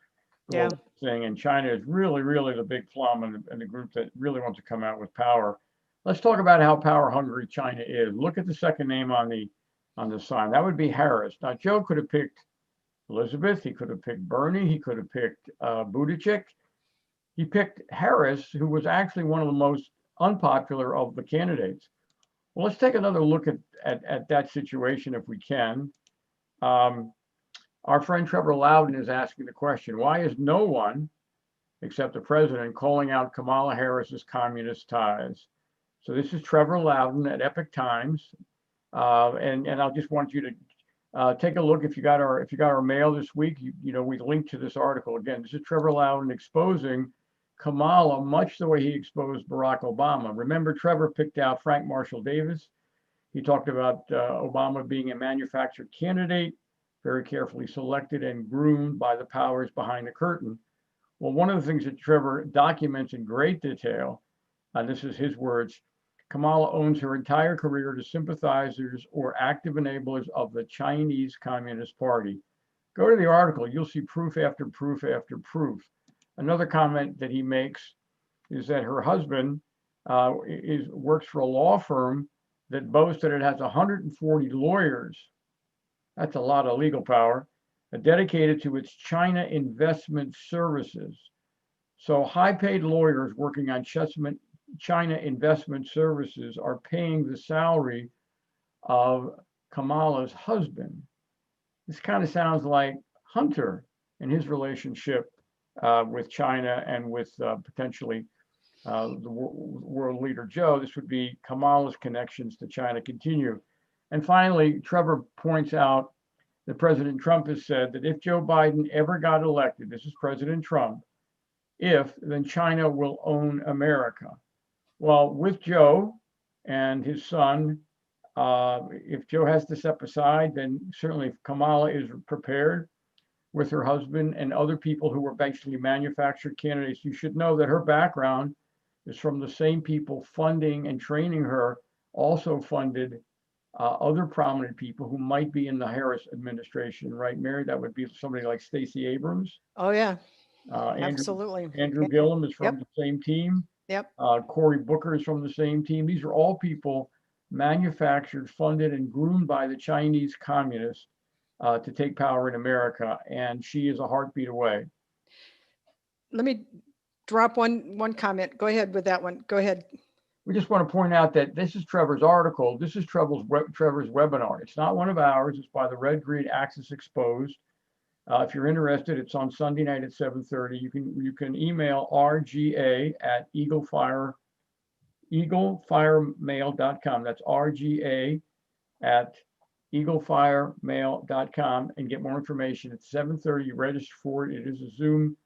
global thing, and China is really, really the big plum and the group that really wants to come out with power. Let's talk about how power hungry China is. Look at the second name on the sign. That would be Harris. Now, Joe could have picked Elizabeth. He could have picked Bernie. He could have picked Buttigieg. He picked Harris, who was actually one of the most unpopular of the candidates. Well, let's take another look at that situation if we can. Our friend Trevor Loudon is asking the question, why is no one except the president calling out Kamala Harris's communist ties? So this is Trevor Loudon at Epoch Times. And I just want you to take a look. If you got our mail this week, you know, we linked to this article. Again, this is Trevor Loudon exposing Kamala much the way he exposed Barack Obama. Remember, Trevor picked out Frank Marshall Davis. He talked about Obama being a manufactured candidate, very carefully selected and groomed by the powers behind the curtain. Well, one of the things that Trevor documents in great detail, and this is his words, Kamala owes her entire career to sympathizers or active enablers of the Chinese Communist Party. Go to the article, you'll see proof after proof after proof. Another comment that he makes is that her husband works for a law firm that boasts that it has 140 lawyers. That's a lot of legal power, dedicated to its China investment services. So high-paid lawyers working on China investment services are paying the salary of Kamala's husband. This kind of sounds like Hunter and his relationship with China and with potentially the world leader Joe, this would be Kamala's connections to China continue. And finally, Trevor points out that President Trump has said that if Joe Biden ever got elected, this is President Trump, then China will own America. Well, with Joe and his son, if Joe has to step aside, then certainly Kamala is prepared with her husband and other people who were basically manufactured candidates. You should know that her background is from the same people funding and training her, also funded other prominent people who might be in the Harris administration, right, Mary? That would be somebody like Stacey Abrams. Oh, yeah. Absolutely. Andrew Yep. Gillum is from Yep. the same team. Yep. Cory Booker is from the same team. These are all people manufactured, funded, and groomed by the Chinese communists to take power in America. And she is a heartbeat away. Let me drop one comment. Go ahead with that one. Go ahead. We just want to point out that this is Trevor's article. This is Trevor's webinar. It's not one of ours. It's by the Red Green Axis Exposed. If you're interested, it's on Sunday night at 7:30. You can email rga@eaglefiremail.com. That's rga@eaglefiremail.com and get more information. It's 7:30. You register for it. It is a Zoom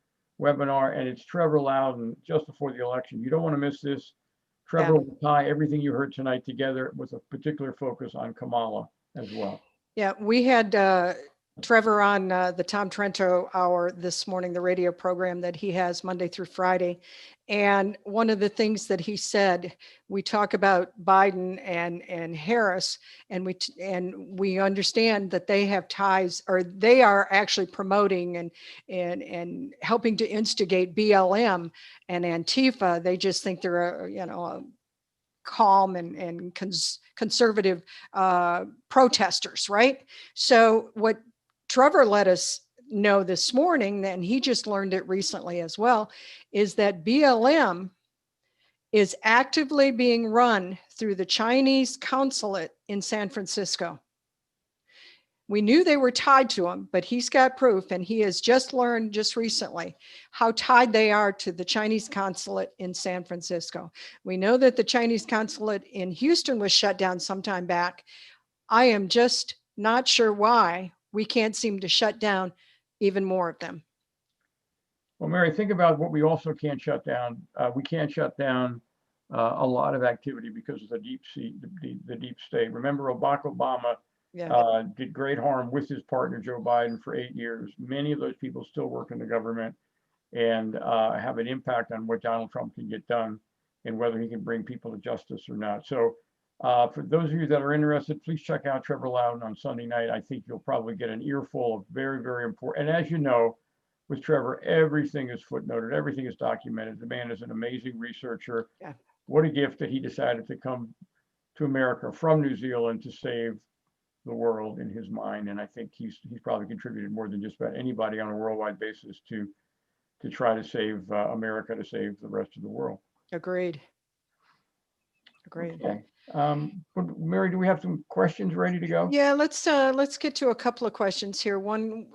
webinar, and it's Trevor Loudon just before the election. You don't want to miss this. Trevor will tie everything you heard tonight together with a particular focus on Kamala as well. Yeah, we had Trevor on the Tom Trento Hour this morning, the radio program that he has Monday through Friday. And one of the things that he said, we talk about Biden and Harris, and we understand that they have ties, or they are actually promoting and helping to instigate BLM and Antifa. They just think they're a calm and conservative protesters, right? So what Trevor let us know this morning, and he just learned it recently as well, is that BLM is actively being run through the Chinese consulate in San Francisco. We knew they were tied to him, but he's got proof, and he has just learned just recently how tied they are to the Chinese consulate in San Francisco. We know that the Chinese consulate in Houston was shut down sometime back. I am just not sure why we can't seem to shut down even more of them. Well, Mary, think about what we also can't shut down. We can't shut down a lot of activity because of the deep state. Remember, Barack Obama did great harm with his partner, Joe Biden, for 8 years. Many of those people still work in the government and have an impact on what Donald Trump can get done and whether he can bring people to justice or not. So for those of you that are interested, please check out Trevor Loudon on Sunday night. I think you'll probably get an earful of very, very important. And as you know, with Trevor, everything is footnoted, everything is documented. The man is an amazing researcher. Yeah. What a gift that he decided to come to America from New Zealand to save the world in his mind. And I think he's probably contributed more than just about anybody on a worldwide basis to try to save America, to save the rest of the world. Agreed. Okay. Mary, do we have some questions ready to go? Yeah, let's get to a couple of questions here. One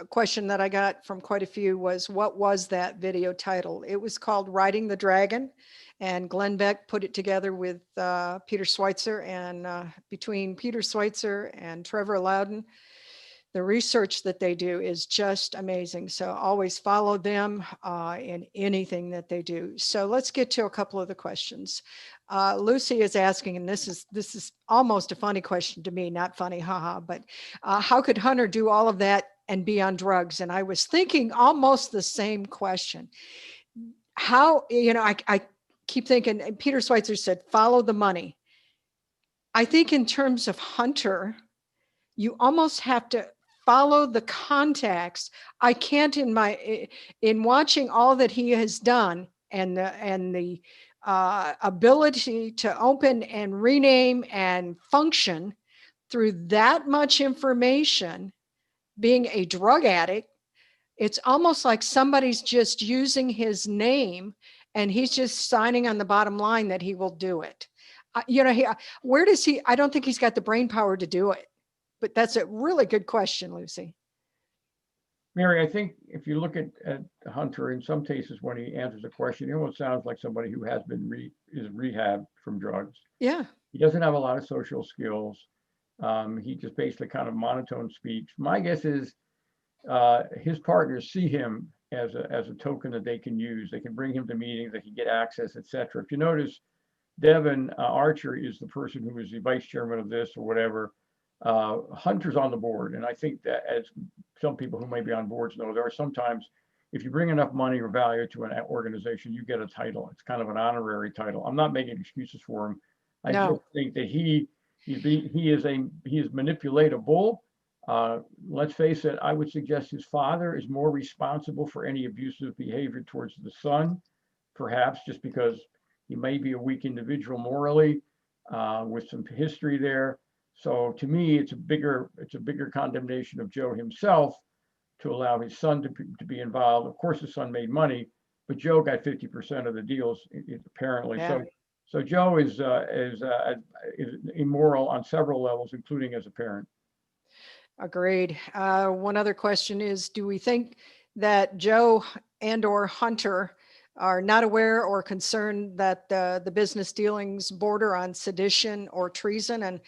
question that I got from quite a few was, what was that video title? It was called Riding the Dragon, and Glenn Beck put it together with Peter Schweitzer, and between Peter Schweitzer and Trevor Loudon, the research that they do is just amazing. So always follow them in anything that they do. So let's get to a couple of the questions. Lucy is asking, and this is almost a funny question to me, not funny, haha, but how could Hunter do all of that and be on drugs? And I was thinking almost the same question. How, I keep thinking, and Peter Schweitzer said, follow the money. I think in terms of Hunter, you almost have to follow the contacts. I can't in watching all that he has done and the ability to open and rename and function through that much information, being a drug addict, it's almost like somebody's just using his name and he's just signing on the bottom line that he will do it. Where does he, I don't think he's got the brain power to do it, but that's a really good question, Lucy. Mary, I think if you look at Hunter, in some cases when he answers a question, he almost sounds like somebody who has been rehabbed from drugs. Yeah. He doesn't have a lot of social skills. He just basically kind of monotone speaks. My guess is his partners see him as a token that they can use. They can bring him to meetings, they can get access, etc. If you notice, Devin Archer is the person who is the vice chairman of this or whatever. Hunter's on the board, and I think that, as some people who may be on boards know, there are sometimes, if you bring enough money or value to an organization, you get a title. It's kind of an honorary title. I'm not making excuses for him. I just think that he is manipulatable. Let's face it, I would suggest his father is more responsible for any abusive behavior towards the son, perhaps just because he may be a weak individual morally, with some history there. So to me, it's a bigger condemnation of Joe himself to allow his son to be involved. Of course, the son made money, but Joe got 50% of the deals apparently. Yeah. So Joe is immoral on several levels, including as a parent. Agreed. One other question is, do we think that Joe and/or Hunter are not aware or concerned that the business dealings border on sedition or treason? And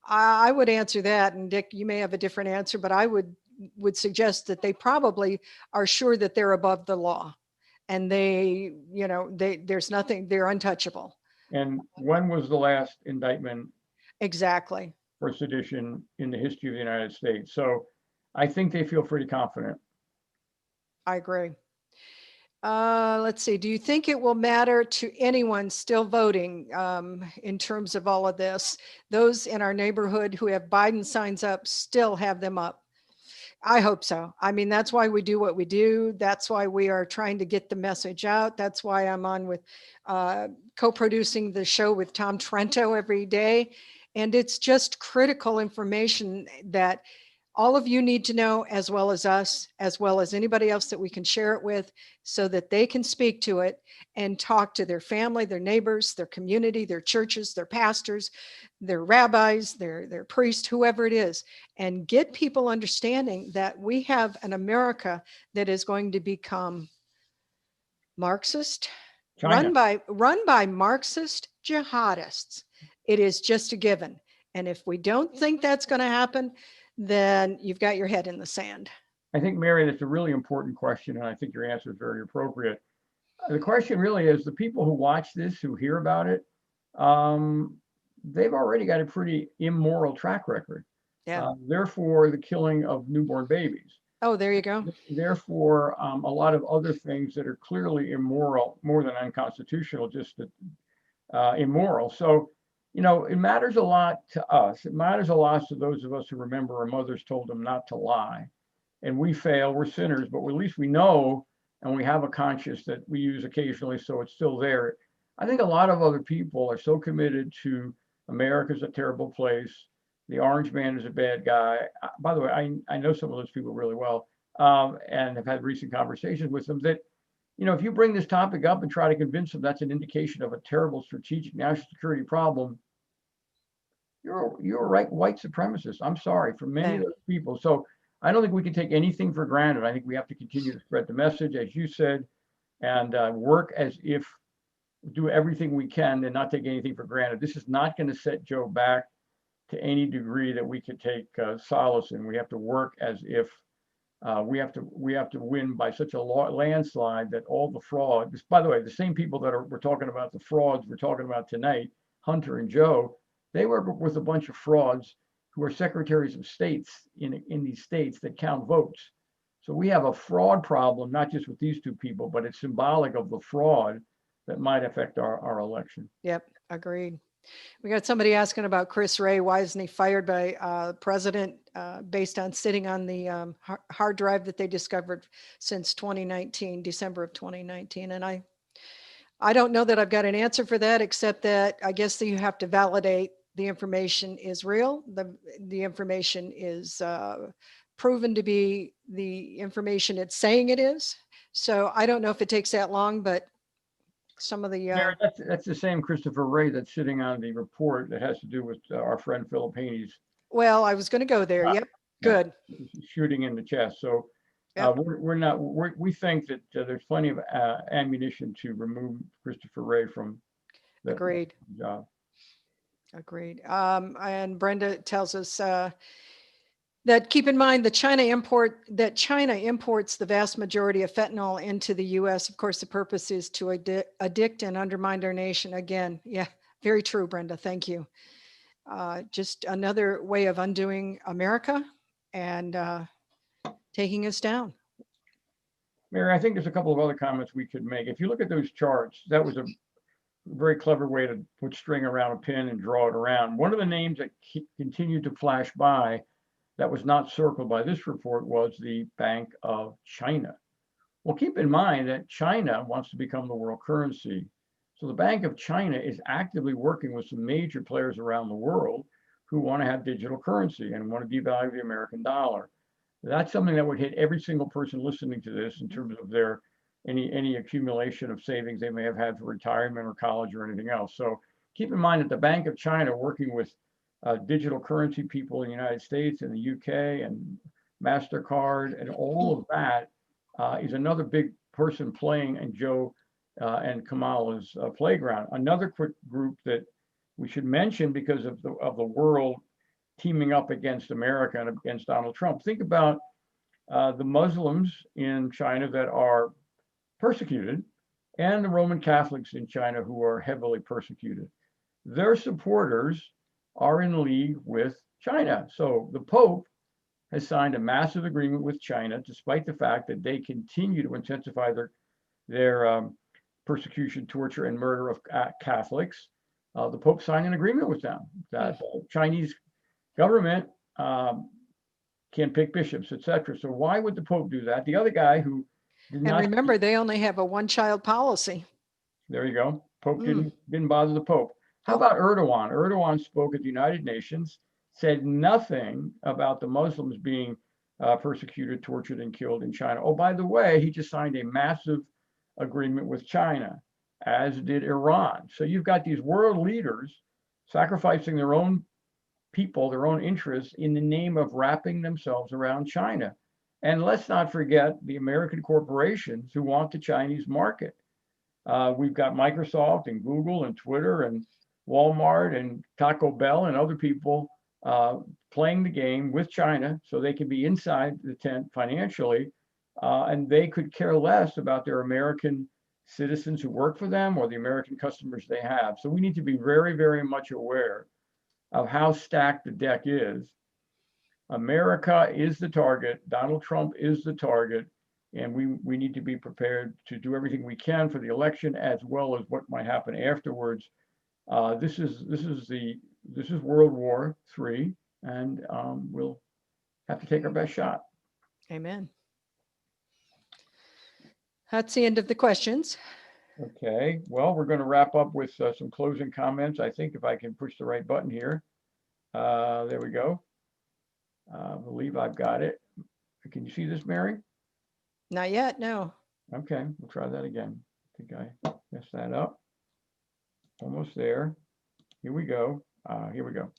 I would answer that, and Dick, you may have a different answer, but I would suggest that they probably are sure that they're above the law, and there's nothing, they're untouchable. And when was the last indictment Exactly. for sedition in the history of the United States? So I think they feel pretty confident. I agree. Let's see. Do you think it will matter to anyone still voting in terms of all of this? Those in our neighborhood who have Biden signs up still have them up. I hope so. I mean, that's why we do what we do. That's why we are trying to get the message out. That's why I'm on with co-producing the show with Tom Trento every day. And it's just critical information that all of you need to know, as well as us, as well as anybody else that we can share it with, so that they can speak to it and talk to their family, their neighbors, their community, their churches, their pastors, their rabbis, their priests, whoever it is, and get people understanding that we have an America that is going to become Marxist, run by Marxist jihadists. It is just a given. And if we don't think that's going to happen, then you've got your head in the sand. I think, Mary, that's a really important question, and I think your answer is very appropriate. The question really is, the people who watch this, who hear about it, they've already got a pretty immoral track record. Yeah. Therefore, the killing of newborn babies. Oh, there you go. Therefore, a lot of other things that are clearly immoral, more than unconstitutional, just immoral. So, it matters a lot to us. It matters a lot to those of us who remember our mothers told them not to lie. And we fail, we're sinners, but at least we know, and we have a conscience that we use occasionally, so it's still there. I think a lot of other people are so committed to America's a terrible place. The orange man is a bad guy. By the way, I know some of those people really well, and have had recent conversations with them that, if you bring this topic up and try to convince them that's an indication of a terrible strategic national security problem, you're a right white supremacist. I'm sorry for many of those people. So I don't think we can take anything for granted. I think we have to continue to spread the message, as you said, and do everything we can and not take anything for granted. This is not going to set Joe back to any degree that we can take solace in. We have to work as if we have to win by such a landslide that all the fraud. By the way, the same people that we're talking about, the frauds we're talking about tonight, Hunter and Joe, they work with a bunch of frauds who are secretaries of states in these states that count votes. So we have a fraud problem, not just with these two people, but it's symbolic of the fraud that might affect our election. Yep, agreed. We got somebody asking about Chris Wray. Why isn't he fired by the president based on sitting on the hard drive that they discovered since 2019, December of 2019? And I don't know that I've got an answer for that, except that I guess that you have to validate the information is real. The information is proven to be the information it's saying it is. So I don't know if it takes that long, but some of the Mary, that's the same Christopher Wray that's sitting on the report that has to do with our friend Philip Haney's. Well, I was going to go there. Yep. Good. Shooting in the chest. So We think that there's plenty of ammunition to remove Christopher Wray from the Agreed. job. Agreed. And Brenda tells us that keep in mind that China imports the vast majority of fentanyl into the U.S. Of course, the purpose is to addict and undermine our nation. Again, yeah, very true, Brenda. Thank you. Just another way of undoing America and taking us down. Mary, I think there's a couple of other comments we could make. If you look at those charts, that was a very clever way to put string around a pin and draw it around. One of the names that continued to flash by that was not circled by this report was the Bank of China. Well, keep in mind that China wants to become the world currency. So the Bank of China is actively working with some major players around the world who want to have digital currency and want to devalue the American dollar. That's something that would hit every single person listening to this in terms of their any accumulation of savings they may have had for retirement or college or anything else. So keep in mind that the Bank of China, working with digital currency people in the United States and the UK and MasterCard and all of that is another big person playing in Joe and Kamala's playground. Another quick group that we should mention because of the world teaming up against America and against Donald Trump. Think about the Muslims in China that are persecuted and the Roman Catholics in China who are heavily persecuted. Their supporters are in league with China. So the Pope has signed a massive agreement with China, despite the fact that they continue to intensify their persecution, torture, and murder of Catholics. The Pope signed an agreement with them that the Chinese government can pick bishops, etc. So why would the Pope do that? The other guy who did And not, remember, they only have a one-child policy. there you go. Pope didn't bother the Pope. How about Erdogan? Erdogan spoke at the United Nations, said nothing about the Muslims being persecuted, tortured, and killed in China. Oh, by the way, he just signed a massive agreement with China, as did Iran. So you've got these world leaders sacrificing their own people, their own interests in the name of wrapping themselves around China. And let's not forget the American corporations who want the Chinese market. We've got Microsoft and Google and Twitter and Walmart and Taco Bell and other people playing the game with China so they can be inside the tent financially, and they could care less about their American citizens who work for them or the American customers they have. So we need to be very, very much aware of how stacked the deck is. America is the target. Donald Trump is the target. And we need to be prepared to do everything we can for the election as well as what might happen afterwards. This is World War III, and we'll have to take our best shot. Amen. That's the end of the questions. Okay, well, we're going to wrap up with some closing comments. I think if I can push the right button here. There we go. I believe I've got it. Can you see this, Mary? Not yet, no. Okay, we'll try that again. I think I messed that up. Almost there. Here we go. Here we go.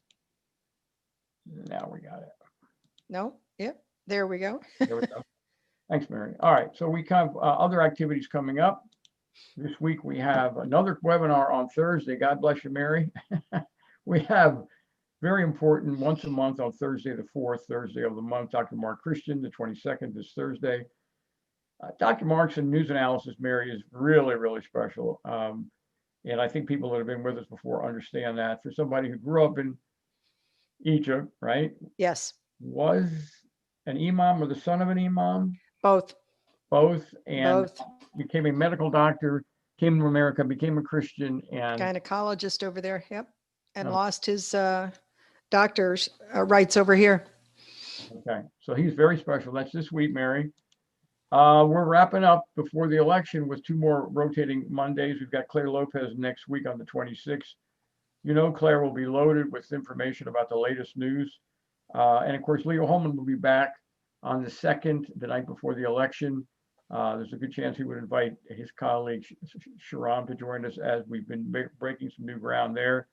Now we got it. No, yep, there we go. There we go. Thanks, Mary. All right, so we have other activities coming up. This week we have another webinar on Thursday. God bless you, Mary. We have very important once a month on Thursday, the 4th Thursday of the month. Dr. Mark Christian, the 22nd, this Thursday. Dr. Mark's news analysis, Mary, is really, really special. And I think people that have been with us before understand that. For somebody who grew up in Egypt, right? Yes. Was an imam or the son of an imam? Both. Both. And both. Became a medical doctor, came to America, became a Christian, and gynecologist over there. Yep. And lost his doctor's rights over here. Okay. So he's very special. That's this week, Mary. We're wrapping up before the election with 2 more rotating Mondays. We've got Claire Lopez next week on the 26th. You know, Claire will be loaded with information about the latest news. And of course, Leo Holman will be back on the 2nd, the night before the election. There's a good chance he would invite his colleague Sharon to join us as we've been breaking some new ground there.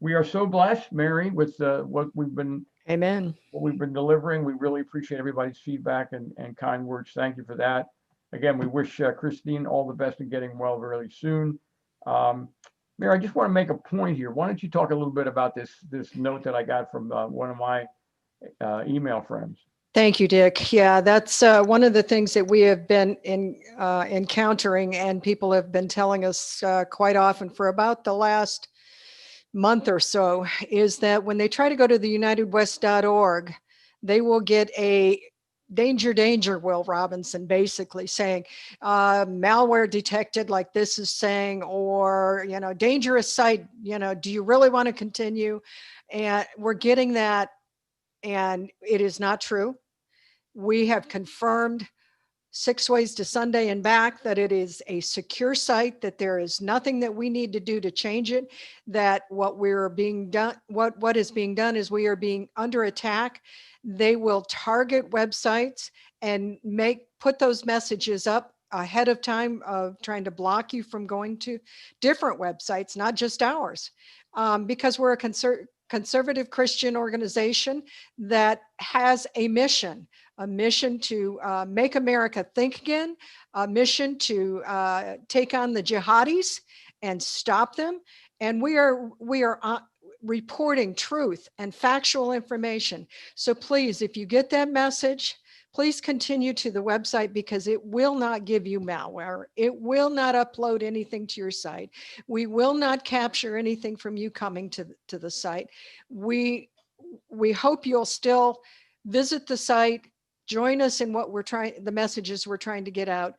we are so blessed, Mary, with what we've been delivering. We really appreciate everybody's feedback and kind words. Thank you for that. Again, we wish Christine all the best in getting well very soon. Mary, I just want to make a point here. Why don't you talk a little bit about this note that I got from one of my email friends? Thank you, Dick. Yeah, that's one of the things that we have been encountering, and people have been telling us quite often for about the last month or so, is that when they try to go to the unitedwest.org, they will get a danger, Will Robinson, basically saying malware detected, like this is saying, or, dangerous site, do you really want to continue? And we're getting that, and it is not true. We have confirmed 6 Ways to Sunday and back that it is a secure site, that there is nothing that we need to do to change it, that what is being done is we are being under attack. They will target websites and put those messages up ahead of time of trying to block you from going to different websites, not just ours, because we're a conservative Christian organization that has a mission to make America think again, a mission to take on the jihadis and stop them. And we are reporting truth and factual information. So please, if you get that message, please continue to the website, because it will not give you malware. It will not upload anything to your site. We will not capture anything from you coming to the site. We hope you'll still visit the site, join us in the messages we're trying to get out,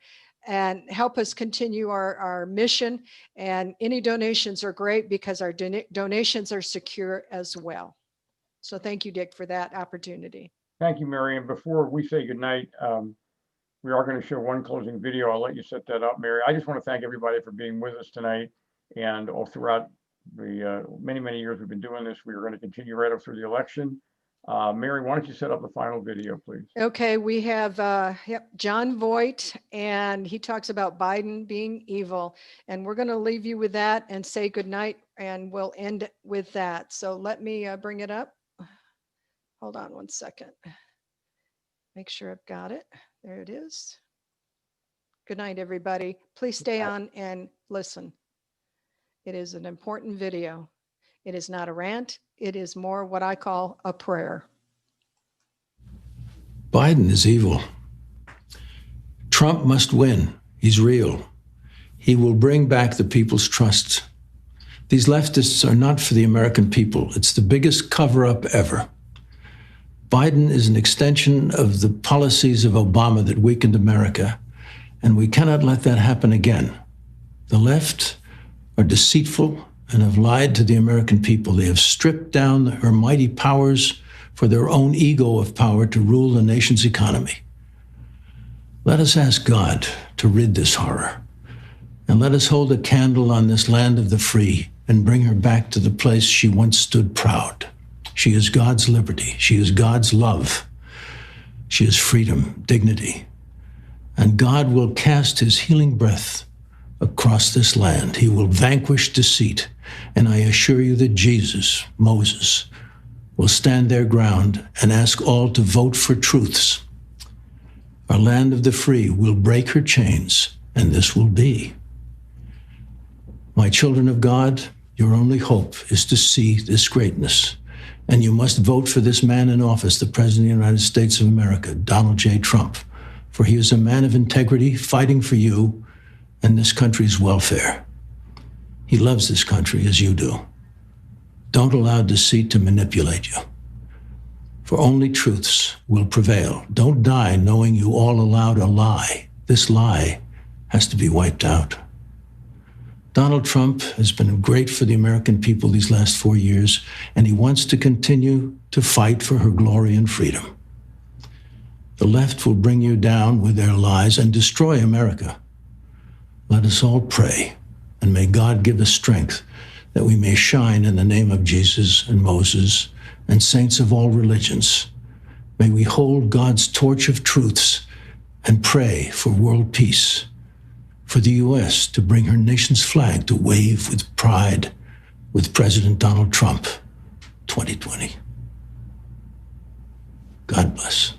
and help us continue our mission. And any donations are great, because our donations are secure as well. So thank you, Dick, for that opportunity. Thank you, Mary. And before we say goodnight, we are going to show one closing video. I'll let you set that up, Mary. I just want to thank everybody for being with us tonight, and all throughout the many years we've been doing this. We are going to continue right up through the election. Mary, why don't you set up the final video, please? Okay, we have John Voight, and he talks about Biden being evil. And we're going to leave you with that and say goodnight, and we'll end with that. So let me bring it up. Hold on one second. Make sure I've got it. There it is. Good night, everybody. Please stay on and listen. It is an important video. It is not a rant. It is more what I call a prayer. Biden is evil. Trump must win. He's real. He will bring back the people's trust. These leftists are not for the American people. It's the biggest cover-up ever. Biden is an extension of the policies of Obama that weakened America, and we cannot let that happen again. The left are deceitful and have lied to the American people. They have stripped down her mighty powers for their own ego of power to rule the nation's economy. Let us ask God to rid this horror, and let us hold a candle on this land of the free and bring her back to the place she once stood proud. She is God's liberty. She is God's love. She is freedom, dignity. And God will cast his healing breath across this land. He will vanquish deceit. And I assure you that Jesus, Moses, will stand their ground and ask all to vote for truths. Our land of the free will break her chains, and this will be. My children of God, your only hope is to see this greatness. And you must vote for this man in office, the President of the United States of America, Donald J. Trump, for he is a man of integrity fighting for you and this country's welfare. He loves this country as you do. Don't allow deceit to manipulate you, for only truths will prevail. Don't die knowing you all allowed a lie. This lie has to be wiped out. Donald Trump has been great for the American people these last 4 years, and he wants to continue to fight for her glory and freedom. The left will bring you down with their lies and destroy America. Let us all pray, and may God give us strength that we may shine in the name of Jesus and Moses and saints of all religions. May we hold God's torch of truths and pray for world peace, for the U.S. to bring her nation's flag to wave with pride with President Donald Trump, 2020. God bless.